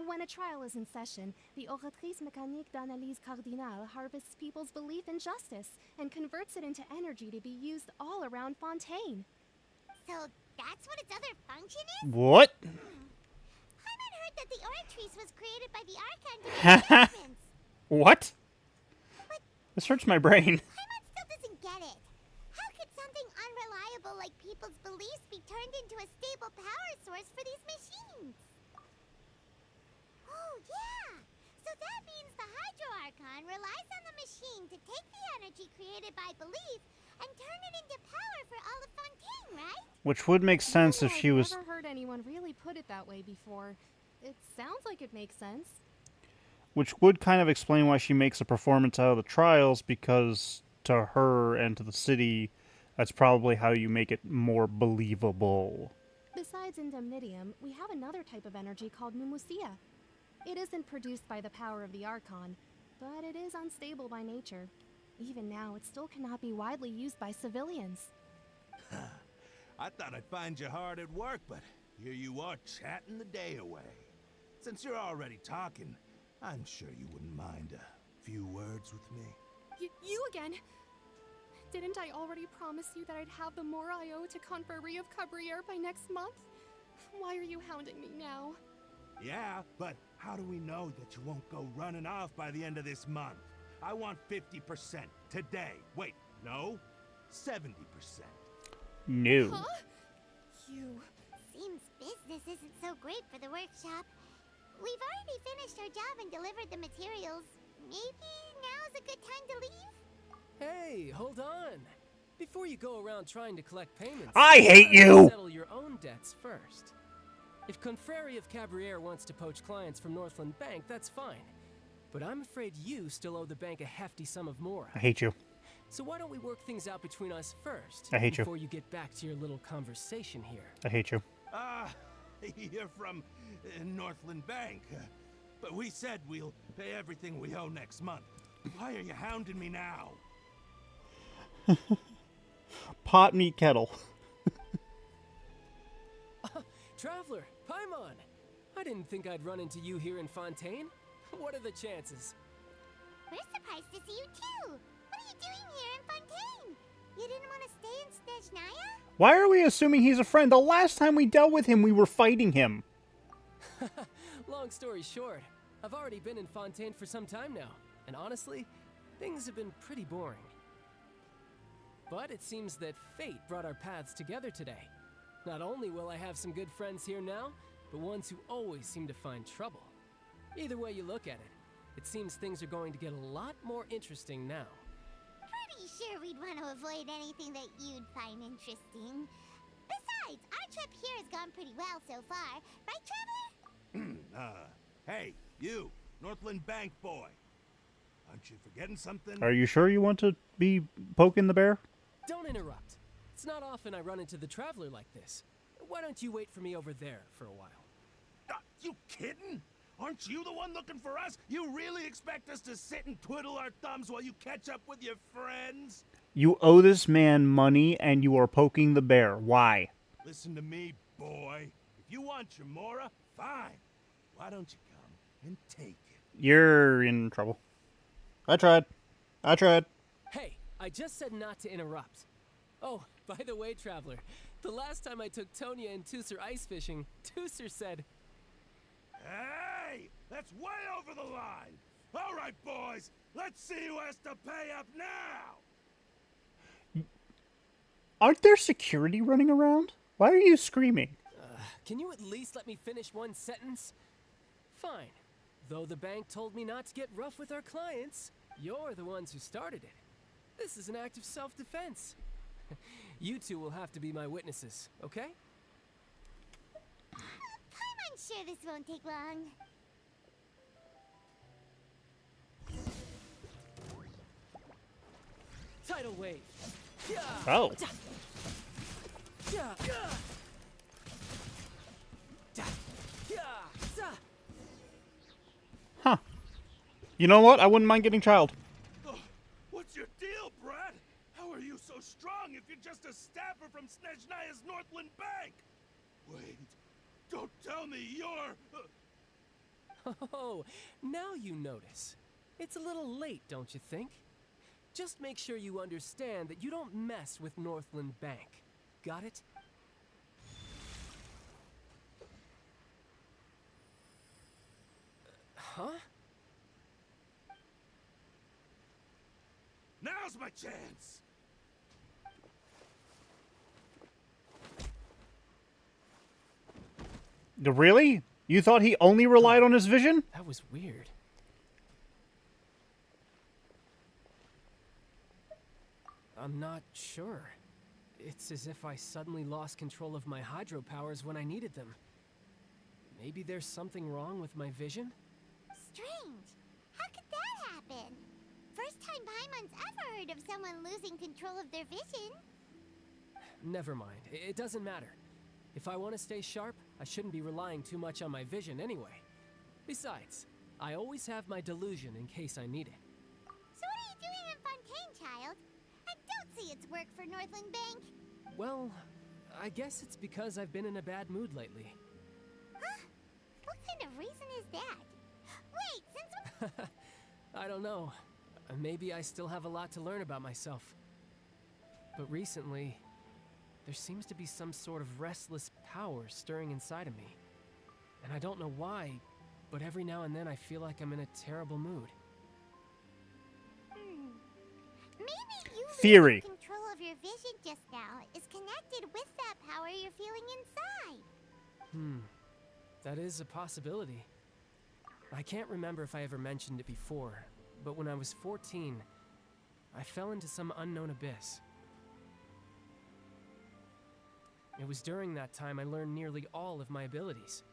S14: when a trial is in session, the Oratrice Mécanique d'Analyse Cardinale harvests people's belief in justice and converts it into energy to be used all around Fontaine.
S4: So that's what its other function is?
S1: What?
S4: Paimon heard that the Oratrice was created by the Archon to make movements.
S1: What? This hurts my brain.
S4: Paimon still doesn't get it. How could something unreliable like people's beliefs be turned into a stable power source for these machines? Oh, yeah! So that means the Hydro Archon relies on the machine to take the energy created by belief and turn it into power for all of Fontaine, right?
S1: Which would make sense if she was...
S14: I've never heard anyone really put it that way before. It sounds like it makes sense.
S1: Which would kind of explain why she makes a performance out of the trials, because to her and to the city, that's probably how you make it more believable.
S14: Besides indemnitium, we have another type of energy called pneumosia. It isn't produced by the power of the Archon, but it is unstable by nature. Even now, it still cannot be widely used by civilians.
S15: I thought I'd find you hard at work, but here you are chatting the day away. Since you're already talking, I'm sure you wouldn't mind a few words with me.
S14: You again? Didn't I already promise you that I'd have the more I owe to Confrérie of Cabriere by next month? Why are you hounding me now?
S15: Yeah, but how do we know that you won't go running off by the end of this month? I want 50% today. Wait, no, 70%.
S1: No.
S14: Huh? You...
S4: Seems business isn't so great for the workshop. We've already finished our job and delivered the materials. Maybe now's a good time to leave?
S16: Hey, hold on. Before you go around trying to collect payments,
S1: I hate you!
S16: Settle your own debts first. If Confrérie of Cabriere wants to poach clients from Northland Bank, that's fine. But I'm afraid you still owe the bank a hefty sum of mora.
S1: I hate you.
S16: So why don't we work things out between us first?
S1: I hate you.
S16: Before you get back to your little conversation here.
S1: I hate you.
S15: You're from Northland Bank. But we said we'll pay everything we owe next month. Why are you hounding me now?
S1: Pot meat kettle.
S16: Traveler, Paimon! I didn't think I'd run into you here in Fontaine. What are the chances?
S4: We're surprised to see you too. What are you doing here in Fontaine? You didn't want to stay in Snezhnaya?
S1: Why are we assuming he's a friend? The last time we dealt with him, we were fighting him.
S16: Long story short, I've already been in Fontaine for some time now, and honestly, things have been pretty boring. But it seems that fate brought our paths together today. Not only will I have some good friends here now, but ones who always seem to find trouble. Either way you look at it, it seems things are going to get a lot more interesting now.
S4: Pretty sure we'd want to avoid anything that you'd find interesting. Besides, our trip here has gone pretty well so far. Right, Traveler?
S15: Hey, you, Northland Bank boy. Aren't you forgetting something?
S1: Are you sure you want to be poking the bear?
S16: Don't interrupt. It's not often I run into the Traveler like this. Why don't you wait for me over there for a while?
S15: You kidding? Aren't you the one looking for us? You really expect us to sit and twiddle our thumbs while you catch up with your friends?
S1: You owe this man money and you are poking the bear. Why?
S15: Listen to me, boy. If you want your mora, fine. Why don't you come and take it?
S1: You're in trouble. I tried.
S16: Hey, I just said not to interrupt. Oh, by the way, Traveler, the last time I took Tonya and Tusser ice fishing, Tusser said...
S15: Hey! That's way over the line! All right, boys, let's see who has to pay up now!
S1: Aren't there security running around? Why are you screaming?
S16: Can you at least let me finish one sentence? Fine. Though the bank told me not to get rough with our clients, you're the ones who started it. This is an act of self-defense. You two will have to be my witnesses, okay?
S4: I'm sure this won't take long.
S16: Tidal wave.
S1: Oh. You know what? I wouldn't mind getting child.
S15: What's your deal, Brad? How are you so strong if you're just a staffer from Snezhnaya's Northland Bank? Wait, don't tell me you're...
S16: Oh, now you notice. It's a little late, don't you think? Just make sure you understand that you don't mess with Northland Bank. Got it? Huh?
S15: Now's my chance!
S1: Really? You thought he only relied on his vision?
S16: That was weird. I'm not sure. It's as if I suddenly lost control of my hydro powers when I needed them. Maybe there's something wrong with my vision?
S4: Strange. How could that happen? First time Paimon's ever heard of someone losing control of their vision.
S16: Never mind. It doesn't matter. If I want to stay sharp, I shouldn't be relying too much on my vision anyway. Besides, I always have my delusion in case I need it.
S4: So what are you doing in Fontaine, child? I don't see its work for Northland Bank.
S16: Well, I guess it's because I've been in a bad mood lately.
S4: Huh? What kind of reason is that? Wait, since
S16: I don't know. Maybe I still have a lot to learn about myself. But recently, there seems to be some sort of restless power stirring inside of me. And I don't know why, but every now and then I feel like I'm in a terrible mood.
S4: Maybe you
S1: Theory.
S4: losing control of your vision just now is connected with that power you're feeling inside.
S16: That is a possibility. I can't remember if I ever mentioned it before, but when I was 14, I fell into some unknown abyss. It was during that time I learned nearly all of my abilities.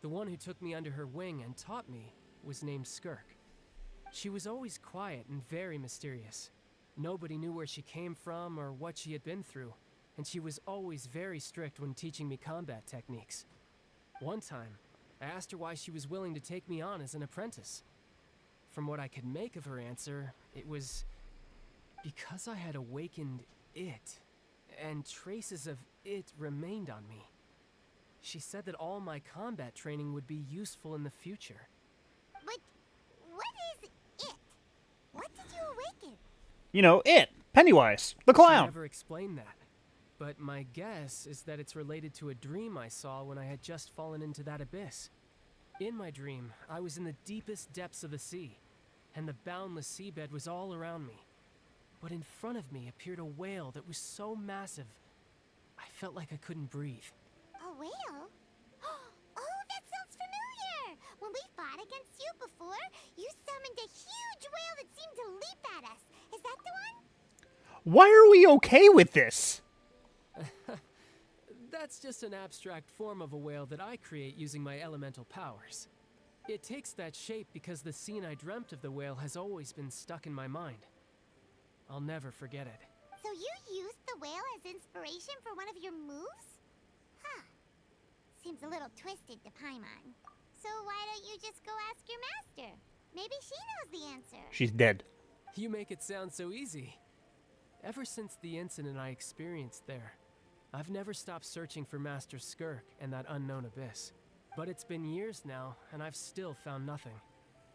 S16: The one who took me under her wing and taught me was named Skirk. She was always quiet and very mysterious. Nobody knew where she came from or what she had been through, and she was always very strict when teaching me combat techniques. One time, I asked her why she was willing to take me on as an apprentice. From what I could make of her answer, it was because I had awakened it, and traces of it remained on me. She said that all my combat training would be useful in the future.
S4: But what is it? What did you awaken?
S1: You know, it. Pennywise. The
S16: She
S1: clown.
S16: never explained that. But my guess is that it's related to a dream I saw when I had just fallen into that abyss. In my dream, I was in the deepest depths of the sea, and the boundless seabed was all around me. But in front of me appeared a whale that was so massive, I felt like I couldn't breathe.
S4: A whale? Oh, that sounds familiar! When we fought against you before, you summoned a huge whale that seemed to leap at us. Is that the one?
S1: Why are we okay with this?
S16: That's just an abstract form of a whale that I create using my elemental powers. It takes that shape because the scene I dreamt of the whale has always been stuck in my mind. I'll never forget it.
S4: So you used the whale as inspiration for one of your moves? Huh. Seems a little twisted to Paimon. So why don't you just go ask your master? Maybe she knows the answer.
S1: She's dead.
S16: You make it sound so easy. Ever since the incident I experienced there, I've never stopped searching for Master Skirk and that unknown abyss. But it's been years now, and I've still found nothing.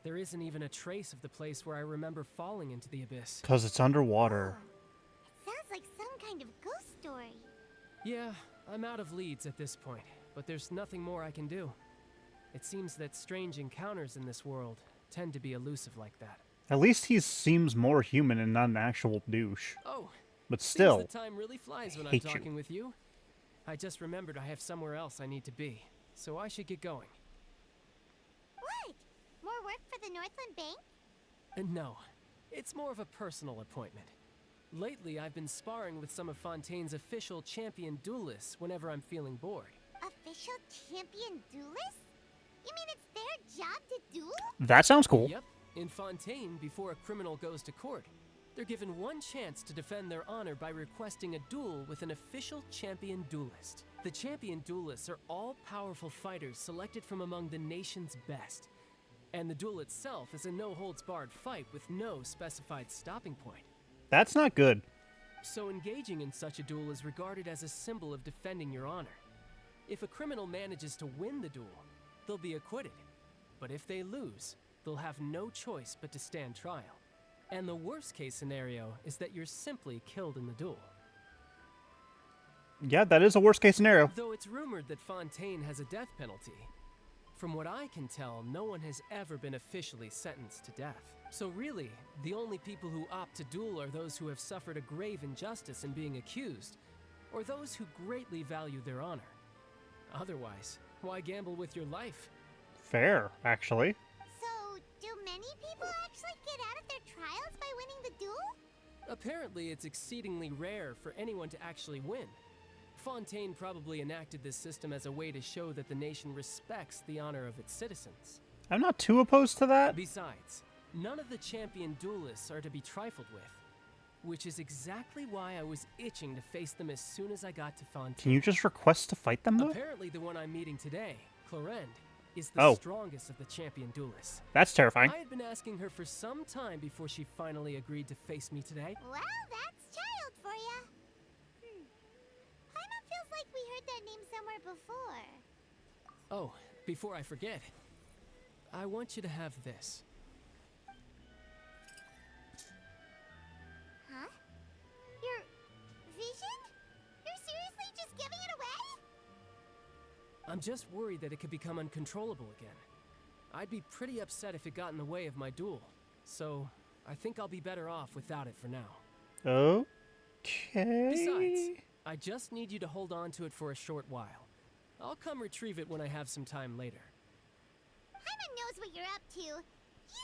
S16: There isn't even a trace of the place where I remember falling into the abyss.
S1: 'Cause it's underwater.
S4: It sounds like some kind of ghost story.
S16: Yeah, I'm out of leads at this point, but there's nothing more I can do. It seems that strange encounters in this world tend to be elusive like that.
S1: At least he seems more human and not an actual douche.
S16: Oh,
S1: But still,
S16: seems the time really flies when I'm
S1: hate you.
S16: talking with you. I just remembered I have somewhere else I need to be, so I should get going.
S4: What? More work for the Northland Bank?
S16: No, it's more of a personal appointment. Lately, I've been sparring with some of Fontaine's official champion duelists whenever I'm feeling bored.
S4: Official champion duelists? You mean it's their job to duel?
S1: That sounds cool.
S16: Yep, in Fontaine, before a criminal goes to court, they're given one chance to defend their honor by requesting a duel with an official champion duelist. The champion duelists are all powerful fighters selected from among the nation's best. And the duel itself is a no-holds-barred fight with no specified stopping point.
S1: That's not good.
S16: So engaging in such a duel is regarded as a symbol of defending your honor. If a criminal manages to win the duel, they'll be acquitted. But if they lose, they'll have no choice but to stand trial. And the worst-case scenario is that you're simply killed in the duel.
S1: Yeah, that is a worst-case scenario.
S16: Though it's rumored that Fontaine has a death penalty, from what I can tell, no one has ever been officially sentenced to death. So really, the only people who opt to duel are those who have suffered a grave injustice in being accused, or those who greatly value their honor. Otherwise, why gamble with your life?
S1: Fair, actually.
S4: So, do many people actually get out of their trials by winning the duel?
S16: Apparently, it's exceedingly rare for anyone to actually win. Fontaine probably enacted this system as a way to show that the nation respects the honor of its citizens.
S1: I'm not too opposed to that.
S16: Besides, none of the champion duelists are to be trifled with, which is exactly why I was itching to face them as soon as I got to Fontaine.
S1: Can you just request to fight them, though?
S16: Apparently the one I'm meeting today, Clorinde, is the strongest of the champion duelists.
S1: That's terrifying.
S16: I had been asking her for some time before she finally agreed to face me today.
S4: Well, that's child for ya. Paimon feels like we heard that name somewhere before.
S16: Oh, before I forget, I want you to have this.
S4: Huh? Your vision? You're seriously just giving it away?
S16: I'm just worried that it could become uncontrollable again. I'd be pretty upset if it got in the way of my duel, so I think I'll be better off without it for now.
S1: Okay.
S16: Besides, I just need you to hold on to it for a short while. I'll come retrieve it when I have some time later.
S4: Paimon knows what you're up to. You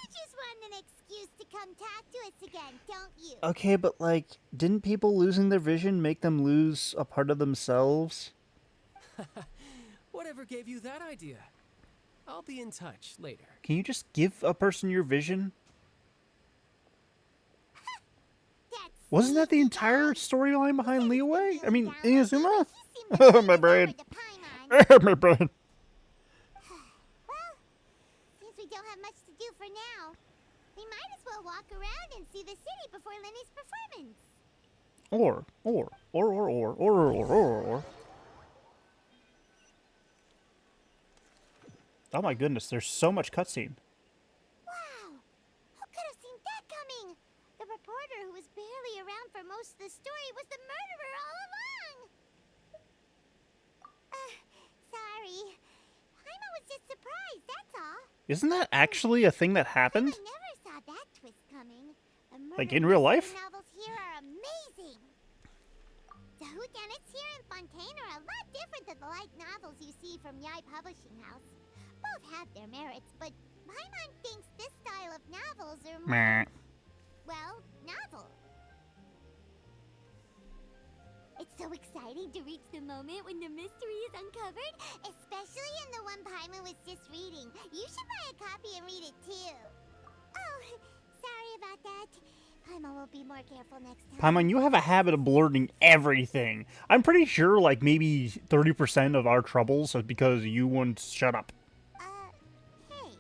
S4: just want an excuse to come talk to us again, don't you?
S1: Okay, but like, didn't people losing their vision make them lose a part of themselves?
S16: Whatever gave you that idea? I'll be in touch later.
S1: Can you just give a person your vision? Wasn't that the entire storyline behind Leeway? I mean, Inazuma? My brain. My brain.
S4: Well, since we don't have much to do for now, we might as well walk around and see the city before Lenny's performance.
S1: Or. Oh my goodness, there's so much cutscene.
S4: Wow! Who could have seen that coming? The reporter who was barely around for most of the story was the murderer all along! Sorry. Paimon was just surprised, that's all.
S1: Isn't that actually a thing that happened?
S4: I never saw that twist coming. The
S1: Like in real life?
S4: novels here are amazing. The whodunits here in Fontaine are a lot different than the light novels you see from Yai Publishing House. Both have their merits, but Paimon thinks this style of novels are more, well, novel. It's so exciting to reach the moment when the mystery is uncovered, especially in the one Paimon was just reading. You should buy a copy and read it too. Oh, sorry about that. Paimon will be more careful next time.
S1: Paimon, you have a habit of blurting everything. I'm pretty sure like maybe 30% of our troubles is because you wouldn't shut up.
S4: Hey,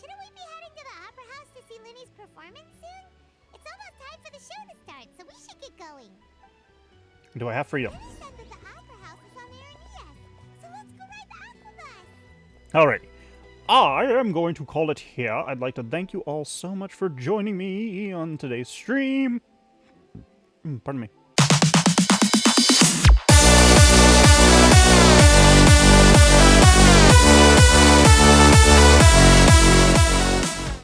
S4: shouldn't we be heading to the Opera House to see Lenny's performance soon? It's almost time for the show to start, so we should get going.
S1: Do I have freedom?
S4: Lenny said that the Opera House is on Aranea, so let's go ride the Aqua Bus.
S1: Alright. I am going to call it here. I'd like to thank you all so much for joining me on today's stream. Pardon me.